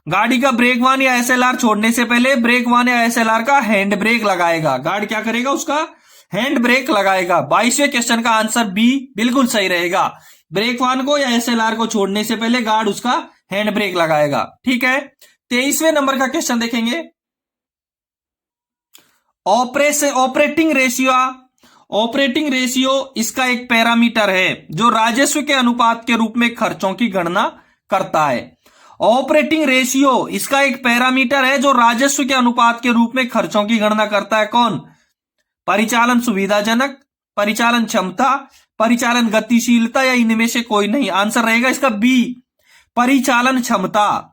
गाड़ी का ब्रेक वान या एसएलआर छोड़ने से पहले ब्रेक वान या एसएलआर का हैंड ब्रेक लगाएगा। गार्ड क्या करेगा? उसका हैंड ब्रेक लगाएगा। 22वें क्वेश्चन का आंसर बी बिल्कुल सही रहेगा। ब्रेक वान को या एसएलआर को छोड़ने से पहले गार्ड उसका हैंड ब्रेक लगाएगा। ठीक है। 23वें नंबर का क्वेश्चन देखेंगे। ऑपरेटिंग रेशियो, ऑपरेटिंग रेशियो इसका एक पैरामीटर है जो राजस्व के अनुपात के रूप में खर्चों की गणना करता है। ऑपरेटिंग रेशियो इसका एक पैरामीटर है जो राजस्व के अनुपात के रूप में खर्चों की गणना करता है। कौन? परिचालन सुविधाजनक, परिचालन क्षमता, परिचालन गतिशीलता या इनमें से कोई नहीं। आंसर रहेगा इसका बी, परिचालन क्षमता।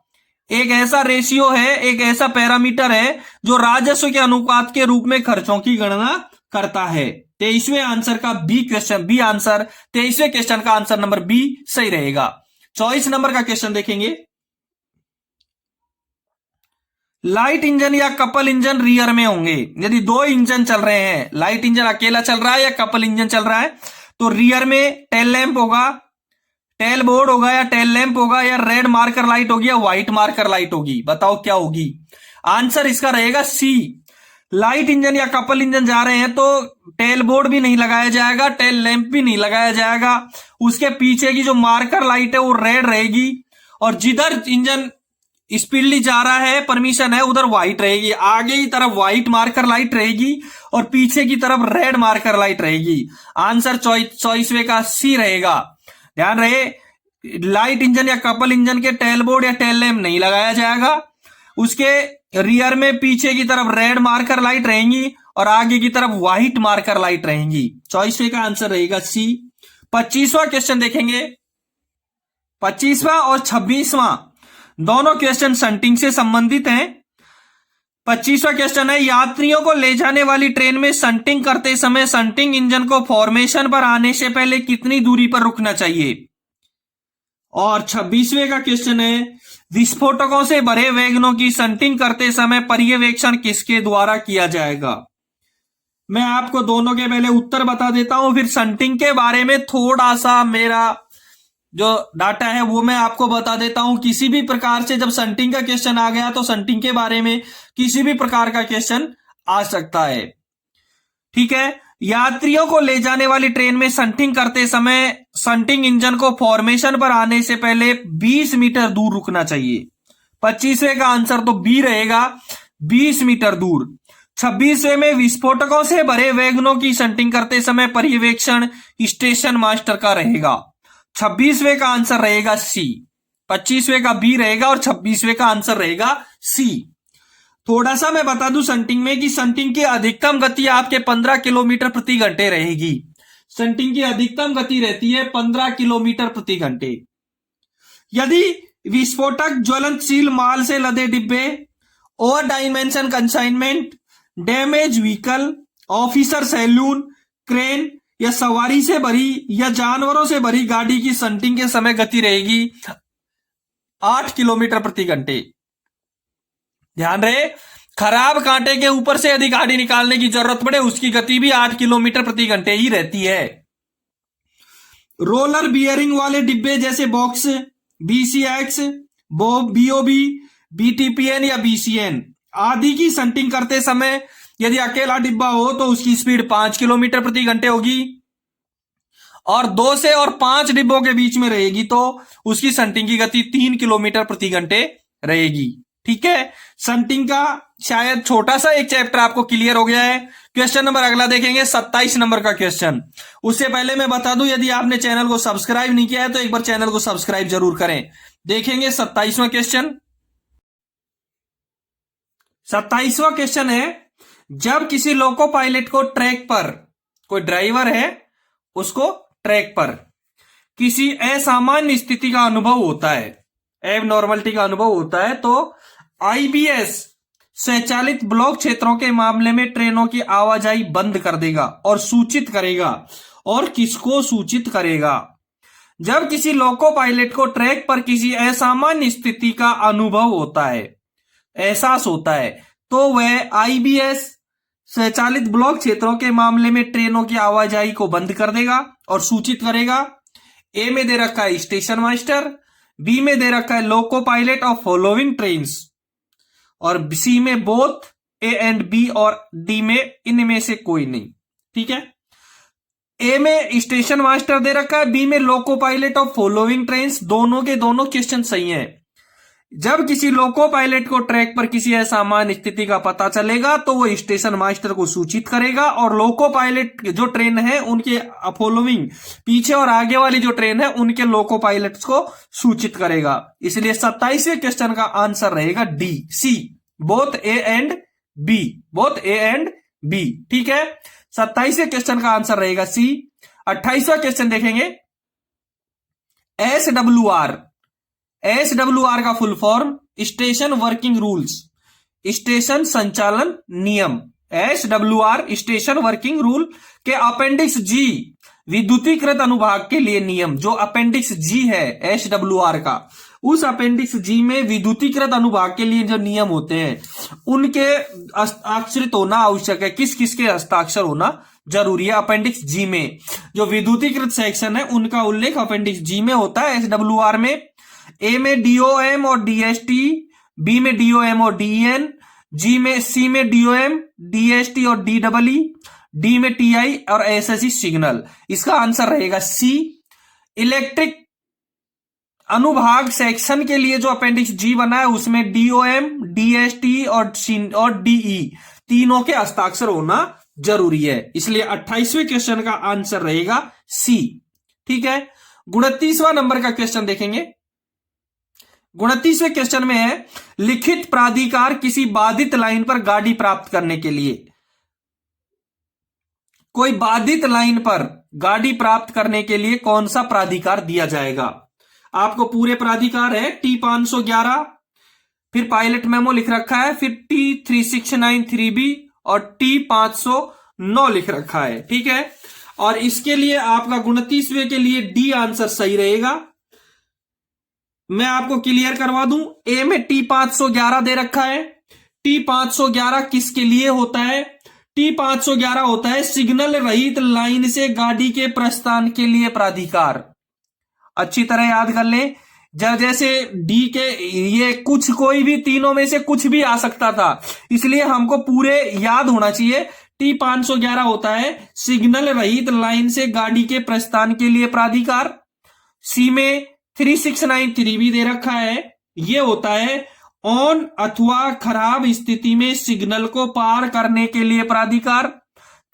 एक ऐसा रेशियो है, एक ऐसा पैरामीटर है जो राजस्व के अनुपात के रूप में खर्चों की गणना करता है। 23वें आंसर का बी क्वेश्चन, बी आंसर 23वें क्वेश्चन का आंसर नंबर बी सही रहेगा। 24 नंबर का क्वेश्चन देखेंगे। लाइट इंजन या कपल इंजन रियर में होंगे। यदि 2 इंजन चल रहे हैं, लाइट इंजन अकेला चल रहा है या कपल इंजन चल रहा है, तो रियर में टेल लैंप होगा। टेल बोर्ड होगा या टेल लैंप होगा या रेड मार्कर लाइट होगी या व्हाइट मार्कर लाइट होगी? बताओ क्या होगी? आंसर इसका रहेगा सी। लाइट इंजन या कपल इंजन जा रहे हैं तो टेल बोर्ड भी नहीं लगाया जाएगा, टेल लैंप भी नहीं लगाया जाएगा। उसके पीछे की जो मार्कर लाइट है वो रेड रहेगी और जिधर इंजन स्पीडली जा रहा है, परमिशन है, उधर व्हाइट रहेगी। आगे की तरफ व्हाइट मार्कर लाइट रहेगी और पीछे की तरफ रेड मार्कर लाइट रहेगी। आंसर चॉइस वे का सी रहेगा। ध्यान रहे, लाइट इंजन या कपल इंजन के टेल बोर्ड या टेल लैंप नहीं लगाया जाएगा। उसके रियर में पीछे की तरफ रेड मार्कर लाइट रहेंगी और आगे की तरफ व्हाइट मार्कर लाइट रहेंगी। चॉइस वे का आंसर रहेगा सी। 25वां क्वेश्चन देखेंगे। 25वां और 26वां दोनों क्वेश्चन शंटिंग से संबंधित हैं। 25वां क्वेश्चन है, यात्रियों को ले जाने वाली ट्रेन में शंटिंग करते समय शंटिंग इंजन को फॉर्मेशन पर आने से पहले कितनी दूरी पर रुकना चाहिए? और 26वें का क्वेश्चन है, विस्फोटकों से भरे वैगनों की शंटिंग करते समय पर्यवेक्षण किसके द्वारा किया जाएगा? मैं आपको दोनों के पहले उत्तर बता देता हूं, फिर शंटिंग के बारे में थोड़ा सा मेरा जो डाटा है वो मैं आपको बता देता हूं। किसी भी प्रकार से जब शंटिंग का क्वेश्चन आ गया तो शंटिंग के बारे में किसी भी प्रकार का क्वेश्चन आ सकता है। ठीक है, यात्रियों को ले जाने वाली ट्रेन में शंटिंग करते समय शंटिंग इंजन को फॉर्मेशन पर आने से पहले 20 मीटर दूर रुकना चाहिए। 25वें का आंसर तो बी रहेगा, 20 मीटर दूर। 26वें में विस्फोटकों से भरे वैगनों की शंटिंग करते समय पर्यवेक्षण स्टेशन मास्टर का रहेगा। 26वें का आंसर रहेगा सी। 25वें का बी रहेगा और 26वें का आंसर रहेगा सी। थोड़ा सा मैं बता दूं शंटिंग में कि शंटिंग की अधिकतम गति आपके 15 किलोमीटर प्रति घंटे रहेगी। शंटिंग की अधिकतम गति रहती है 15 किलोमीटर प्रति घंटे। यदि विस्फोटक ज्वलनशील माल से लदे डिब्बे, over dimension consignment, damage vehicle, officer saloon, crane या सवारी से भरी या जानवरों से भरी गाड़ी की शंटिंग के समय गति रहेगी 8 किलोमीटर प्रति घंटे। ध्यान रहे, खराब कांटे के ऊपर से यदि गाड़ी निकालने की जरूरत पड़े उसकी गति भी 8 किलोमीटर प्रति घंटे ही रहती है। रोलर बियरिंग वाले डिब्बे जैसे बॉक्स, बीसीएक्स, बीओबी, बीटीपीएन या बीसीएन आदि की शंटिंग करते समय यदि अकेला डिब्बा हो तो उसकी स्पीड 5 किलोमीटर प्रति घंटे होगी और 2 से और 5 डिब्बों के बीच में रहेगी तो उसकी शंटिंग की गति 3 किलोमीटर प्रति घंटे रहेगी। ठीक है, शंटिंग का शायद छोटा सा एक चैप्टर आपको क्लियर हो गया है। क्वेश्चन नंबर अगला देखेंगे, 27 नंबर का क्वेश्चन। उससे पहले मैं बता दूं, यदि आपने चैनल को सब्सक्राइब नहीं किया है तो एक बार चैनल को सब्सक्राइब जरूर करें। देखेंगे 27वां क्वेश्चन। 27वां क्वेश्चन है, जब किसी लोको पायलट को ट्रैक पर, कोई ड्राइवर है उसको ट्रैक पर किसी असामान्य स्थिति का अनुभव होता है, एबनॉर्मलिटी का अनुभव होता है, तो आईबीएस स्वचालित ब्लॉक क्षेत्रों के मामले में ट्रेनों की आवाजाही बंद कर देगा और सूचित करेगा। और किसको सूचित करेगा? जब किसी लोको पायलट को ट्रैक पर किसी असामान्य स्थिति का अनुभव होता है, एहसास होता है, तो वह आईबीएस स्वचालित ब्लॉक क्षेत्रों के मामले में ट्रेनों की आवाजाही को बंद कर देगा और सूचित करेगा। ए में दे रखा है स्टेशन मास्टर, बी में दे रखा है loco pilot of following trains और सी में बोथ ए एंड बी और डी में इनमें से कोई नहीं। ठीक है, ए में स्टेशन मास्टर दे रखा है, बी में loco pilot of following trains. दोनों के दोनों क्वेश्चन सही हैं। जब किसी लोको पायलट को ट्रैक पर किसी असामान्य स्थिति का पता चलेगा तो वो स्टेशन मास्टर को सूचित करेगा और लोको पायलट जो ट्रेन है उनके फॉलोइंग, पीछे और आगे वाली जो ट्रेन है उनके लोको पायलट्स को सूचित करेगा। इसलिए 27वें क्वेश्चन का आंसर रहेगा D, C, both A and B, both A and B. ठीक है, 27वें क्वेश्चन का आंसर रहेगा सी। 28वां क्वेश्चन देखेंगे, एसडब्ल्यूआर का full form station working rules, station संचालन नियम। एसडब्ल्यूआर स्टेशन वर्किंग रूल के अपेंडिक्स जी विद्युतीकृत अनुभाग के लिए नियम, जो अपेंडिक्स जी है एसडब्ल्यूआर का, उस अपेंडिक्स जी में विद्युतीकृत अनुभाग के लिए जो नियम होते हैं उनके हस्ताक्षरित होना आवश्यक है। किस किस के हस्ताक्षर होना जरूरी है अपेंडिक्स जी में? जो विद्युतीकृत सेक्शन है उनका उल्लेख अपेंडिक्स जी में होता है एसडब्ल्यूआर में। ए में डीओएम और डीएसटी, बी में डीओएम और डीएन, सी में डीओएम, डीएसटी और डीडब्ल्यू, डी में टीआई और एसएससी सिग्नल। इसका आंसर रहेगा सी। इलेक्ट्रिक अनुभाग सेक्शन के लिए जो अपेंडिक्स जी बना है उसमें डीओएम, डीएसटी और डीई तीनों के हस्ताक्षर होना जरूरी है, इसलिए 28वें क्वेश्चन का आंसर रहेगा सी। ठीक है, 29वां नंबर का क्वेश्चन देखेंगे। 29वें क्वेश्चन में है लिखित प्राधिकार किसी बाधित लाइन पर गाड़ी प्राप्त करने के लिए। कोई बाधित लाइन पर गाड़ी प्राप्त करने के लिए कौन सा प्राधिकार दिया जाएगा? आपको पूरे प्राधिकार है T511, फिर पायलट मेमो लिख रखा है, फिर T3693B और T509 लिख रखा है। ठीक है, और इसके लिए आपका 29वें के लिए डी आंसर सही रहेगा। मैं आपको क्लियर करवा दूं, ए में T511 दे रखा है। T511 किसके लिए होता है? T511 होता है सिग्नल रहित लाइन से गाड़ी के प्रस्थान के लिए प्राधिकार। अच्छी तरह याद कर लें, जैसे डी के ये कुछ कोई भी तीनों में से कुछ भी आ सकता था, इसलिए हमको पूरे याद होना चाहिए। T511 होता है सिग्नल रहित लाइन से गाड़ी के प्रस्थान के लिए प्राधिकार। सी में 3693 भी दे रखा है, ये होता है ऑन अथवा खराब स्थिति में सिग्नल को पार करने के लिए प्राधिकार।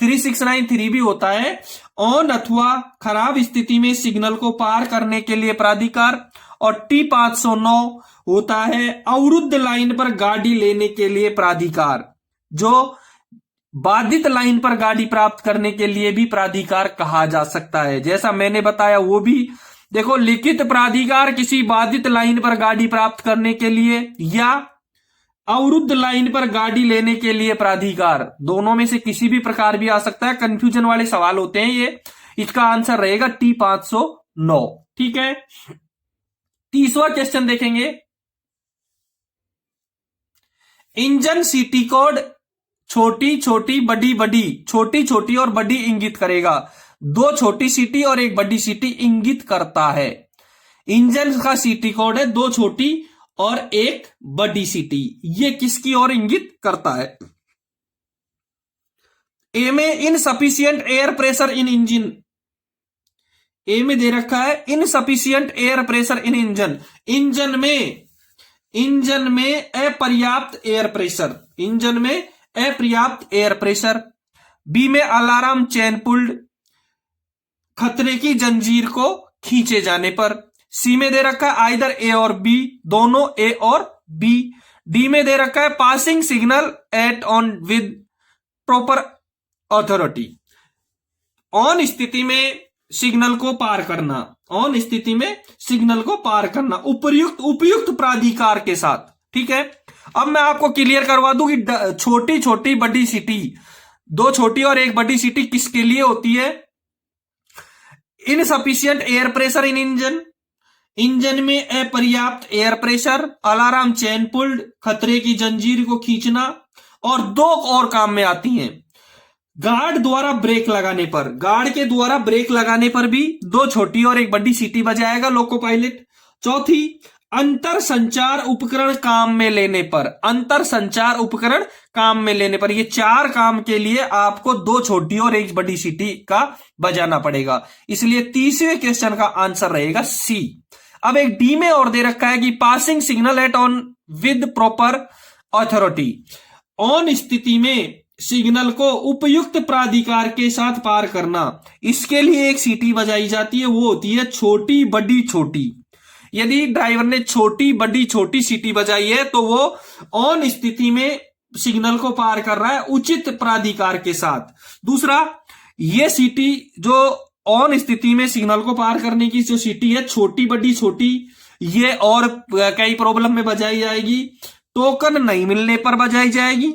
3693 भी होता है ऑन अथवा खराब स्थिति में सिग्नल को पार करने के लिए प्राधिकार। और T509 होता है अवरुद्ध लाइन पर गाड़ी लेने के लिए प्राधिकार, जो बाधित लाइन पर गाड़ी प्राप्त करने के लिए भी प्राधिकार कहा जा सकता है। जैसा मैंने बताया वो भी देखो, लिखित प्राधिकार किसी बाधित लाइन पर गाड़ी प्राप्त करने के लिए या अवरुद्ध लाइन पर गाड़ी लेने के लिए प्राधिकार, दोनों में से किसी भी प्रकार भी आ सकता है। कंफ्यूजन वाले सवाल होते हैं ये। इसका आंसर रहेगा T509। ठीक है, 30वां क्वेश्चन देखेंगे। इंजन सीटी कोड छोटी छोटी बड़ी बड़ी, छोटी छोटी और बड़ी इंगित करेगा। 2 छोटी सीटी और 1 बड़ी सीटी इंगित करता है। इंजन का सीटी कोड है 2 छोटी और 1 बड़ी सीटी, ये किसकी ओर इंगित करता है? ए में insufficient air pressure in engine, A में दे रखा है insufficient air pressure in engine, engine में अपर्याप्त एयर प्रेशर, इंजन में अपर्याप्त एयर प्रेशर। बी में अलार्म चेन पुल्ड, खतरे की जंजीर को खींचे जाने पर। सी में दे रखा है आइदर ए और बी, दोनों ए और बी। डी में दे रखा है passing signal eight on with proper authority, on स्थिति में सिग्नल को पार करना, ऑन स्थिति में सिग्नल को पार करना उपयुक्त प्राधिकार के साथ। ठीक है, अब मैं आपको क्लियर करवा दूं कि छोटी छोटी बड़ी सीटी, 2 छोटी और 1 बड़ी सीटी किसके लिए होती है? Insufficient air pressure in engine, engine में अपर्याप्त air pressure, alarm chain pulled, खतरे की जंजीर को खींचना, और 2 और काम में आती हैं। गार्ड द्वारा ब्रेक लगाने पर, गार्ड के द्वारा ब्रेक लगाने पर भी 2 छोटी और 1 बड़ी सीटी बजाएगा लोको पायलट। चौथी, अंतर संचार उपकरण काम में लेने पर, अंतर संचार उपकरण काम में लेने पर, ये 4 काम के लिए आपको 2 छोटी और 1 बड़ी सीटी का बजाना पड़ेगा, इसलिए 30वें क्वेश्चन का आंसर रहेगा सी। अब एक डी में और दे रखा है कि passing signal eight on with proper authority, on स्थिति में सिग्नल को उपयुक्त प्राधिकार के साथ पार करना, इसके लिए एक सीटी बजाई जाती है, वो होती है छोटी बड़ी छोटी। यदि ड्राइवर ने छोटी बड़ी छोटी सीटी बजाई है तो वो ऑन स्थिति में सिग्नल को पार कर रहा है उचित प्राधिकार के साथ। दूसरा, ये सीटी जो ऑन स्थिति में सिग्नल को पार करने की जो सीटी है छोटी बड़ी छोटी, ये और कई प्रॉब्लम में बजाई जाएगी। टोकन नहीं मिलने पर बजाई जाएगी,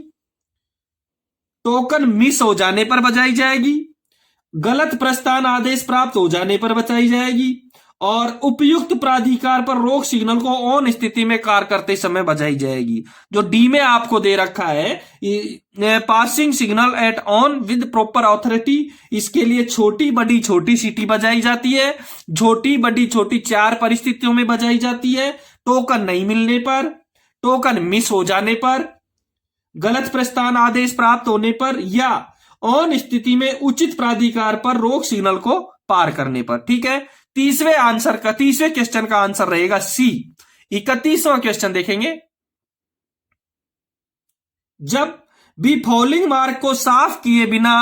टोकन मिस हो जाने पर बजाई जाएगी, गलत प्रस्थान आदेश प्राप्त हो जाने पर बजाई जाएगी, और उपयुक्त प्राधिकार पर रोक सिग्नल को ऑन स्थिति में कार्य करते समय बजाई जाएगी। जो डी में आपको दे रखा है passing signal eight on with proper authority, इसके लिए छोटी बड़ी छोटी सीटी बजाई जाती है। छोटी बड़ी छोटी 4 परिस्थितियों में बजाई जाती है। टोकन नहीं मिलने पर, टोकन मिस हो जाने पर, गलत प्रस्थान आदेश प्राप्त होने पर, या ऑन स्थिति में उचित प्राधिकार पर रोक सिग्नल को पार करने पर। ठीक है, तीसरे क्वेश्चन का आंसर रहेगा सी। 31वां क्वेश्चन देखेंगे। जब भी फॉलिंग मार्क को साफ किए बिना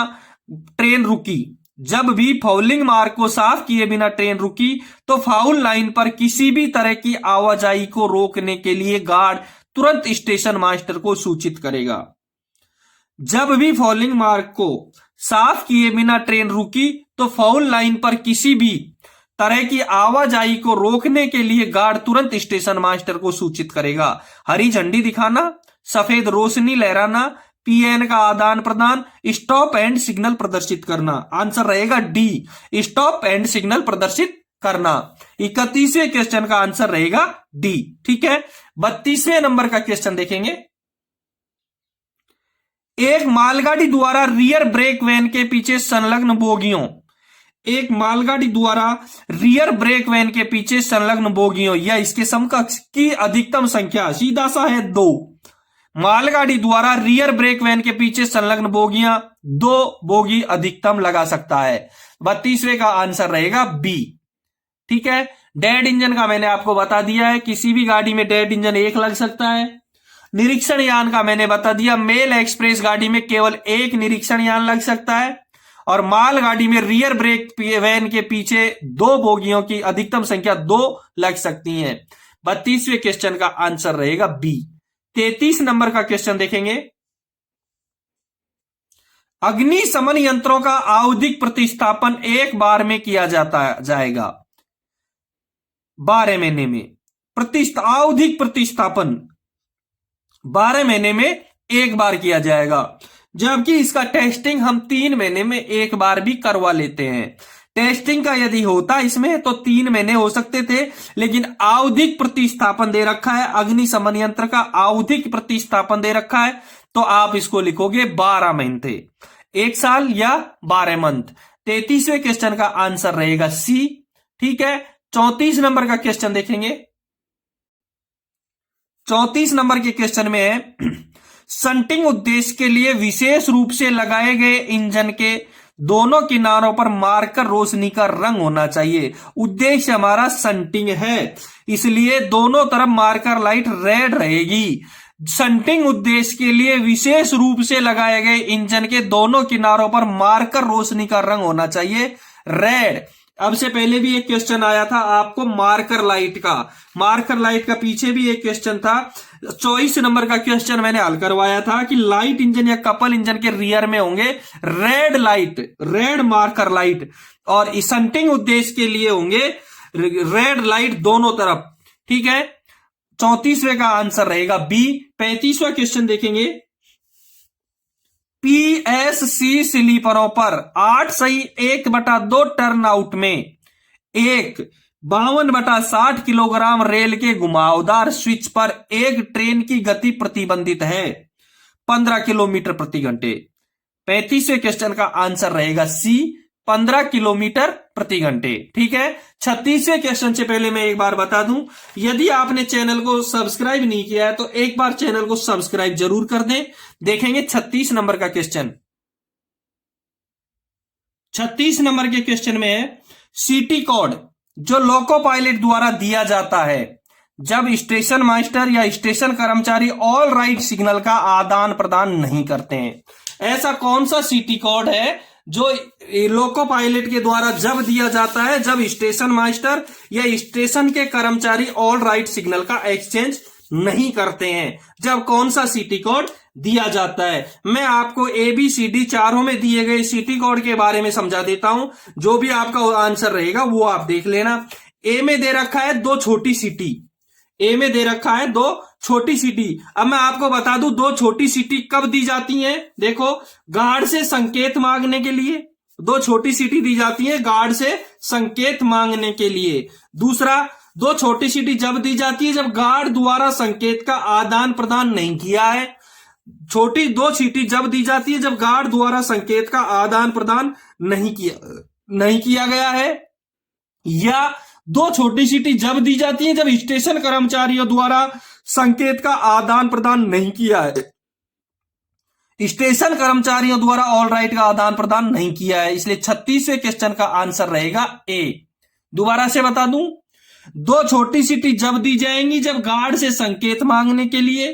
ट्रेन रुकी, जब भी फाउलिंग मार्क को साफ किए बिना ट्रेन रुकी तो फाउल लाइन पर किसी भी तरह की आवाजाही को रोकने के लिए गार्ड तुरंत स्टेशन मास्टर को सूचित करेगा। जब भी फाउलिंग मार्क को साफ किए बिना ट्रेन रुकी तो फाउल लाइन पर किसी भी तरह की आवाजाही को रोकने के लिए गार्ड तुरंत स्टेशन मास्टर को सूचित करेगा। हरी झंडी दिखाना, सफेद रोशनी लहराना, पीएन का आदान प्रदान, स्टॉप एंड सिग्नल प्रदर्शित करना। आंसर रहेगा डी, स्टॉप एंड सिग्नल प्रदर्शित करना। 31वें क्वेश्चन का आंसर रहेगा डी। ठीक है, 32वें नंबर का क्वेश्चन देखेंगे। एक मालगाड़ी द्वारा रियर ब्रेक वैन के पीछे संलग्न बोगियों, एक मालगाड़ी द्वारा रियर ब्रेक वैन के पीछे संलग्न बोगियों या इसके समकक्ष की अधिकतम संख्या सीधा सा है 2। मालगाड़ी द्वारा रियर ब्रेक वैन के पीछे संलग्न बोगियां 2 बोगी अधिकतम लगा सकता है। 32वें का आंसर रहेगा बी। ठीक है, डेड इंजन का मैंने आपको बता दिया है, किसी भी गाड़ी में डेड इंजन 1 लग सकता है। निरीक्षण यान का मैंने बता दिया, मेल एक्सप्रेस गाड़ी में केवल 1 निरीक्षण यान लग सकता है। और माल गाड़ी में रियर ब्रेक वैन के पीछे 2 बोगियों की अधिकतम संख्या 2 लग सकती है। 32वें क्वेश्चन का आंसर रहेगा बी। 33 नंबर का क्वेश्चन देखेंगे। अग्निशमन यंत्रों का आवधिक प्रतिस्थापन एक बार में किया जाएगा। 12 महीने में आवधिक प्रतिस्थापन 12 महीने में एक बार किया जाएगा, जबकि इसका टेस्टिंग हम 3 महीने में एक बार भी करवा लेते हैं। टेस्टिंग का यदि होता इसमें तो 3 महीने हो सकते थे, लेकिन आवधिक प्रतिस्थापन दे रखा है, अग्निशमन यंत्र का आवधिक प्रतिस्थापन दे रखा है, तो आप इसको लिखोगे 12 महीने, 1 साल या 12 मंथ। 33वें क्वेश्चन का आंसर रहेगा सी। ठीक है, 34 नंबर का क्वेश्चन देखेंगे। 34 नंबर के क्वेश्चन में है संटिंग उद्देश्य के लिए विशेष रूप से लगाए गए इंजन के दोनों किनारों पर मार्कर रोशनी का रंग होना चाहिए। उद्देश्य हमारा संटिंग है, इसलिए दोनों तरफ मार्कर लाइट रेड रहेगी। संटिंग उद्देश्य के लिए विशेष रूप से लगाए गए इंजन के दोनों किनारों पर मार्कर रोशनी का रंग होना चाहिए रेड। अब से पहले भी एक क्वेश्चन आया था आपको मार्कर लाइट का पीछे भी एक क्वेश्चन था। 24 नंबर का क्वेश्चन मैंने हल करवाया था कि लाइट इंजन या कपल इंजन के रियर में होंगे रेड मार्कर लाइट, और संटिंग उद्देश्य के लिए होंगे रेड लाइट दोनों तरफ। ठीक है, 34वें का आंसर रहेगा बी। 35वां क्वेश्चन देखेंगे। पीएससी स्लीपरों पर 8 सही 1/2 टर्न आउट में एक 52/60 किलोग्राम रेल के घुमावदार स्विच पर एक ट्रेन की गति प्रतिबंधित है 15 किलोमीटर प्रति घंटे। 35वें क्वेश्चन का आंसर रहेगा सी, 15 किलोमीटर प्रति घंटे। ठीक है, 36वें क्वेश्चन से पहले मैं एक बार बता दूं, यदि आपने चैनल को सब्सक्राइब नहीं किया है तो एक बार चैनल को सब्सक्राइब जरूर कर दें। देखेंगे 36 नंबर का क्वेश्चन। 36 नंबर के क्वेश्चन में है सीटी कोड जो लोको पायलट द्वारा दिया जाता है जब स्टेशन मास्टर या स्टेशन कर्मचारी ऑल राइट सिग्नल का आदान प्रदान नहीं करते हैं। ऐसा कौन सा सीटी कोड है जो लोको पायलट के द्वारा जब दिया जाता है जब स्टेशन मास्टर या स्टेशन के कर्मचारी ऑल राइट सिग्नल का एक्सचेंज नहीं करते हैं? जब कौन सा सीटी कोड दिया जाता है? मैं आपको ABCD चारों में दिए गए सीटी कोड के बारे में समझा देता हूं, जो भी आपका आंसर रहेगा वो आप देख लेना। ए में दे रखा है 2 छोटी सीटी, ए में दे रखा है 2 छोटी सीटी। अब मैं आपको बता दूं 2 छोटी सीटी कब दी जाती हैं। देखो, गार्ड से संकेत मांगने के लिए, दो छोटी सीटी दी जाती है गार्ड से संकेत मांगने के लिए। दूसरा, दो छोटी सीटी जब दी जाती है जब गार्ड द्वारा संकेत का आदान प्रदान नहीं किया है। दो सीटी जब दी जाती है जब गार्ड द्वारा संकेत का आदान प्रदान नहीं किया गया है। या दो छोटी सीटी जब दी जाती है जब स्टेशन कर्मचारियों द्वारा संकेत का आदान प्रदान नहीं किया है। स्टेशन कर्मचारियों द्वारा ऑल राइट का आदान प्रदान नहीं किया है, इसलिए 36वें क्वेश्चन का आंसर रहेगा ए। दोबारा से बता दूं, दो छोटी सीटी जब दी जाएंगी जब गार्ड से संकेत मांगने के लिए,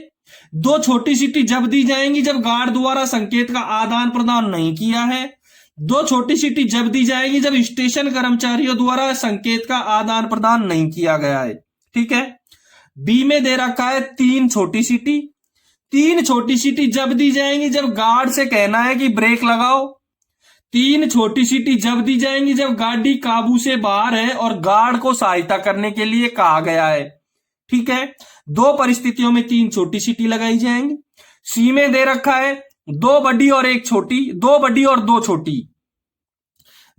दो छोटी सीटी जब दी जाएंगी जब गार्ड द्वारा संकेत का आदान प्रदान नहीं किया है, दो छोटी सीटी जब दी जाएगी जब स्टेशन कर्मचारियों द्वारा संकेत का आदान प्रदान नहीं किया गया है। ठीक है। बी में दे रखा है तीन छोटी सीटी जब दी जाएंगी जब गार्ड से कहना है कि ब्रेक लगाओ। तीन छोटी सीटी जब दी जाएंगी जब गाड़ी काबू से बाहर है और गार्ड को सहायता करने के लिए कहा गया है। ठीक है। दो परिस्थितियों में तीन छोटी सीटी लगाई जाएंगी। सी में दे रखा है दो बड़ी और एक छोटी, दो बड़ी और दो छोटी,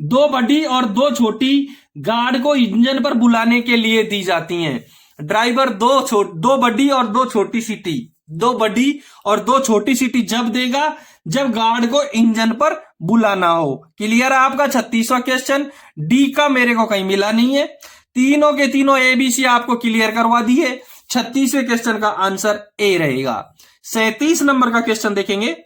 दो बड़ी और दो छोटी गार्ड को इंजन पर बुलाने के लिए दी जाती हैं। ड्राइवर दो बड़ी और दो छोटी सीटी, दो बड़ी और दो छोटी सीटी जब देगा जब गार्ड को इंजन पर बुलाना हो। क्लियर है आपका 36वां क्वेश्चन। डी का मेरे को कहीं मिला नहीं है, तीनों के तीनों एबीसी आपको क्लियर करवा दिए। 36वें क्वेश्चन का आंसर ए रहेगा। 37 नंबर का क्वेश्चन देखेंगे।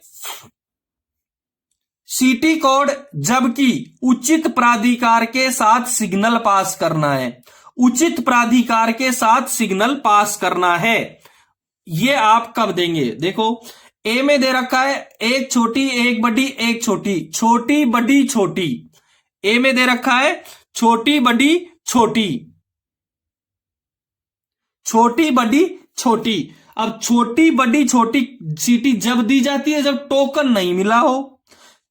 सीटी कोड जबकि उचित प्राधिकार के साथ सिग्नल पास करना है, उचित प्राधिकार के साथ सिग्नल पास करना है, ये आप कब देंगे? देखो, ए में दे रखा है एक छोटी एक बड़ी एक छोटी, छोटी बड़ी छोटी। ए में दे रखा है छोटी बड़ी छोटी, छोटी बड़ी छोटी। अब छोटी बड़ी छोटी सीटी जब दी जाती है जब टोकन नहीं मिला हो,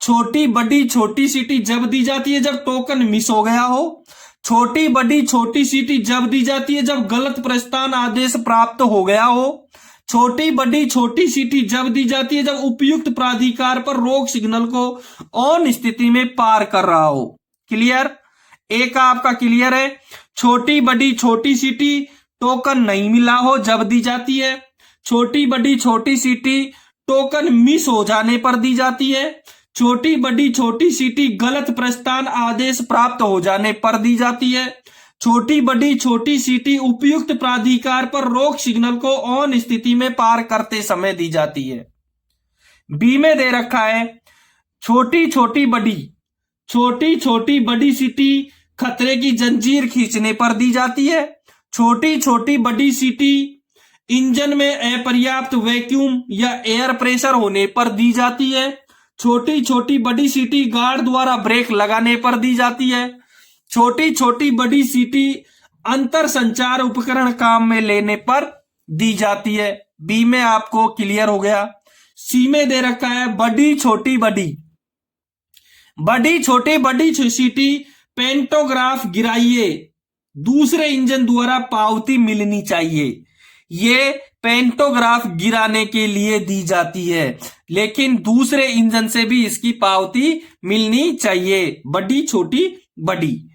छोटी बड़ी छोटी सीटी जब दी जाती है जब टोकन मिस हो गया हो, छोटी बड़ी छोटी सीटी जब दी जाती है जब गलत प्रस्थान आदेश प्राप्त हो गया हो, छोटी बड़ी छोटी सीटी जब दी जाती है जब उपयुक्त प्राधिकार पर रोक सिग्नल को ऑन स्थिति में पार कर रहा हो। क्लियर? ए का आपका क्लियर है। छोटी बड़ी छोटी सीटी टोकन नहीं मिला हो जब दी जाती है, छोटी बड़ी छोटी सीटी टोकन मिस हो जाने पर दी जाती है, छोटी बड़ी छोटी सीटी गलत प्रस्थान आदेश प्राप्त हो जाने पर दी जाती है, छोटी बड़ी छोटी सीटी उपयुक्त प्राधिकार पर रोक सिग्नल को ऑन स्थिति में पार करते समय दी जाती है। बी में दे रखा है छोटी छोटी बड़ी सीटी खतरे की जंजीर खींचने पर दी जाती है, छोटी छोटी बड़ी सीटी इंजन में अपर्याप्त वैक्यूम या एयर प्रेशर होने पर दी जाती है, छोटी छोटी बड़ी सीटी गार्ड द्वारा ब्रेक लगाने पर दी जाती है, छोटी छोटी बड़ी सीटी अंतर संचार उपकरण काम में लेने पर दी जाती है। बी में आपको क्लियर हो गया। सी में दे रखा है बड़ी छोटी बड़ी सीटी पेंटोग्राफ गिराइए, दूसरे इंजन द्वारा पावती मिलनी चाहिए। ये पेंटोग्राफ गिराने के लिए दी जाती है, लेकिन दूसरे इंजन से भी इसकी पावती मिलनी चाहिए। बड़ी छोटी बड़ी।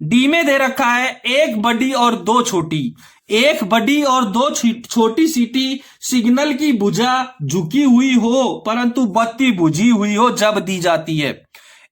डी में दे रखा है एक बड़ी और दो छोटी, एक बड़ी और दो छोटी सीटी सिग्नल की भुजा झुकी हुई हो परंतु बत्ती बुझी हुई हो जब दी जाती है।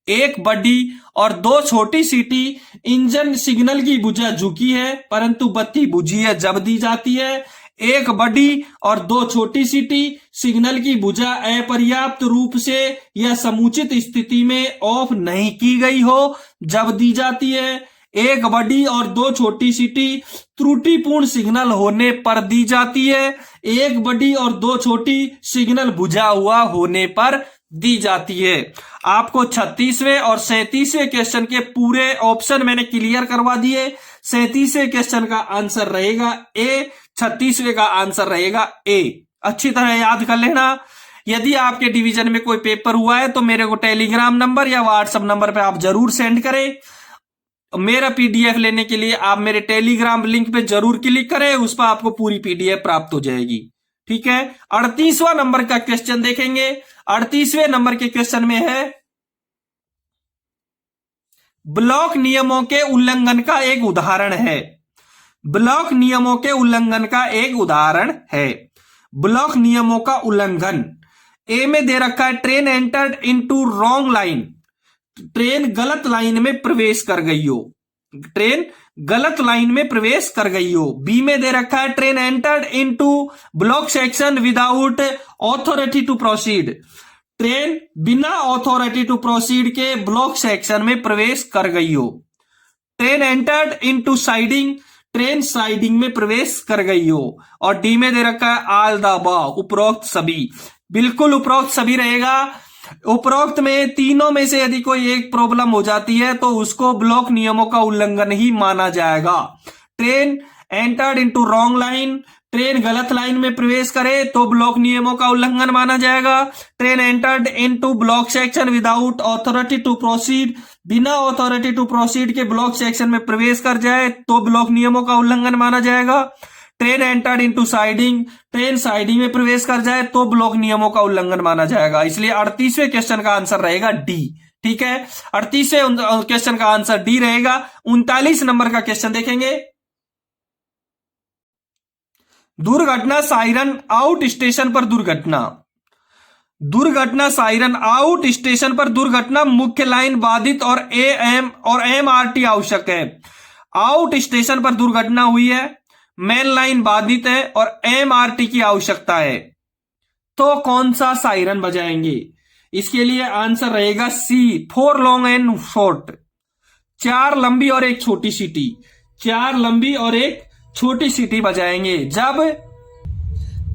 एक बड़ी और दो छोटी सीटी इंजन सिग्नल की भुजा झुकी है परंतु बत्ती बुझी है जब दी जाती है। एक बड़ी और दो छोटी सीटी सिग्नल की भुजा अपर्याप्त रूप से या समुचित स्थिति में ऑफ नहीं की गई हो जब दी जाती है। एक बड़ी और दो छोटी सीटी त्रुटिपूर्ण सिग्नल होने पर दी जाती है। एक बड़ी और दो छोटी सिग्नल बुझा हुआ होने पर दी जाती है। आपको 36वें और 37वें क्वेश्चन के पूरे ऑप्शन मैंने क्लियर करवा दिए। 37वें क्वेश्चन का आंसर रहेगा ए, 36वें का आंसर रहेगा ए। अच्छी तरह याद कर लेना। यदि आपके डिवीजन में कोई पेपर हुआ है तो मेरे को टेलीग्राम नंबर या व्हाट्सएप नंबर पे आप जरूर सेंड करें। मेरा पीडीएफ लेने के लिए आप मेरे टेलीग्राम लिंक पे जरूर क्लिक करें, उस पर आपको पूरी पीडीएफ प्राप्त हो जाएगी। ठीक है। 38वां नंबर का क्वेश्चन देखेंगे। 38वें नंबर के क्वेश्चन में है ब्लॉक नियमों के उल्लंघन का एक उदाहरण है। ब्लॉक नियमों के उल्लंघन का एक उदाहरण है। ब्लॉक नियमों का उल्लंघन, ए में दे रखा है train entered into wrong line, train गलत लाइन में प्रवेश कर गई हो, ट्रेन गलत लाइन में प्रवेश कर गई हो। बी में दे रखा है train entered into block section without authority to proceed, train बिना ऑथोरिटी टू प्रोसीड के ब्लॉक सेक्शन में प्रवेश कर गई हो। Train entered into siding, train siding में प्रवेश कर गई हो। और डी में दे रखा है ऑल द अबव, उपरोक्त सभी। बिल्कुल उपरोक्त सभी रहेगा। उपरोक्त में तीनों में से यदि कोई एक प्रॉब्लम हो जाती है तो उसको ब्लॉक नियमों का उल्लंघन ही माना जाएगा। Train entered into wrong line, train गलत लाइन में प्रवेश करे तो ब्लॉक नियमों का उल्लंघन माना जाएगा। Train entered into block section without authority to proceed, बिना ऑथोरिटी टू प्रोसीड के ब्लॉक सेक्शन में प्रवेश कर जाए तो ब्लॉक नियमों का उल्लंघन माना जाएगा। Train entered into siding, train siding में प्रवेश कर जाए तो ब्लॉक नियमों का उल्लंघन माना जाएगा। इसलिए 38वें क्वेश्चन का आंसर रहेगा डी। ठीक है, 38वें क्वेश्चन का आंसर डी रहेगा। 39 नंबर का क्वेश्चन देखेंगे। दुर्घटना सायरन आउट स्टेशन पर दुर्घटना, दुर्घटना सायरन आउट स्टेशन पर दुर्घटना, मुख्य लाइन बाधित और एएम और एमआरटी आवश्यक है। आउट स्टेशन पर दुर्घटना हुई है, मेन लाइन बाधित है और एमआरटी की आवश्यकता है, तो कौन सा सायरन बजाएंगे? इसके लिए आंसर रहेगा सी, 4 लॉन्ग एंड शॉर्ट, 4 लंबी और एक छोटी सीटी, 4 लंबी और एक छोटी सीटी बजाएंगे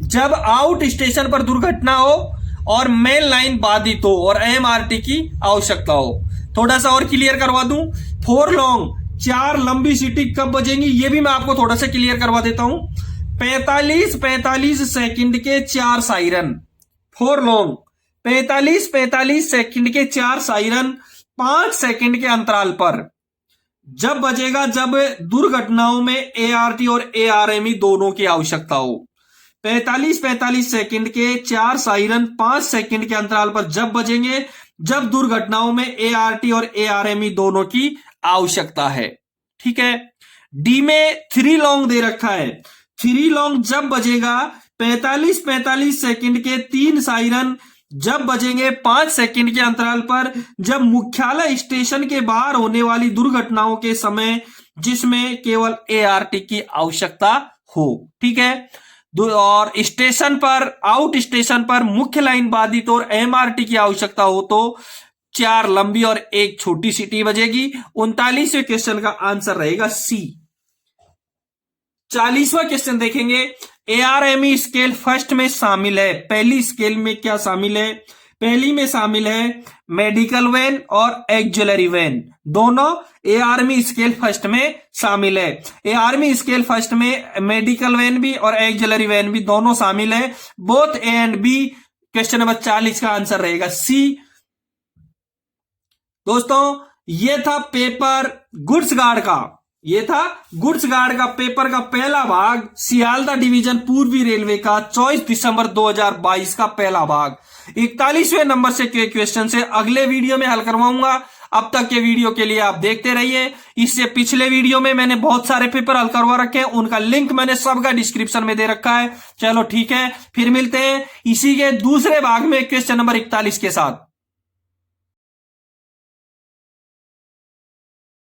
जब आउट स्टेशन पर दुर्घटना हो और मेन लाइन बाधित हो और एमआरटी की आवश्यकता हो। थोड़ा सा और क्लियर करवा दूं, 4 लॉन्ग, 4 लंबी सीटी कब बजेंगी ये भी मैं आपको थोड़ा सा क्लियर करवा देता हूं। 45 सेकंड के 4 सायरन, 4 लॉन्ग, 45 सेकंड के 4 सायरन 5 सेकंड के अंतराल पर जब बजेगा जब दुर्घटनाओं में एआरटी और एआरएमई दोनों की आवश्यकता हो। 45 सेकंड के 4 सायरन 5 सेकंड के अंतराल पर जब बजेंगे जब दुर्घटनाओं में एआरटी और एआरएमई दोनों की आवश्यकता है। ठीक है, डी में 3 लॉन्ग दे रखा है, 3 लॉन्ग जब बजेगा 45 सेकंड के 3 सायरन जब बजेंगे 5 सेकंड के अंतराल पर जब मुख्यालय स्टेशन के बाहर होने वाली दुर्घटनाओं के समय जिसमें केवल एआरटी की आवश्यकता हो। ठीक है, और स्टेशन पर, आउट स्टेशन पर मुख्य लाइन बाधित और एमआरटी की आवश्यकता हो तो 4 लंबी और एक छोटी सीटी बजेगी। 39वें क्वेश्चन का आंसर रहेगा सी। 40वां क्वेश्चन देखेंगे। एआरएमई स्केल फर्स्ट में शामिल है, पहली स्केल में क्या शामिल है? पहली में शामिल है मेडिकल वैन और एक्जुलरी वैन, दोनों एआरएमई स्केल फर्स्ट में शामिल है। एआरएमई स्केल फर्स्ट में मेडिकल वैन भी और एक्जुलरी वैन भी दोनों शामिल है, both A and B. Question number 40 का आंसर रहेगा सी। दोस्तों ये था पेपर गुड्स गार्ड का, ये था गुड्स गार्ड का पेपर का पहला भाग, सियालदा डिवीजन पूर्वी रेलवे का 24 दिसंबर 2022 का पहला भाग। 41वें नंबर से क्वेश्चन से अगले वीडियो में हल करवाऊंगा। अब तक के वीडियो के लिए आप देखते रहिए। इससे पिछले वीडियो में मैंने बहुत सारे पेपर हल करवा रखे हैं, उनका लिंक मैंने सबका डिस्क्रिप्शन में दे रखा है। चलो ठीक है, फिर मिलते हैं इसी के दूसरे भाग में क्वेश्चन नंबर 41 के साथ।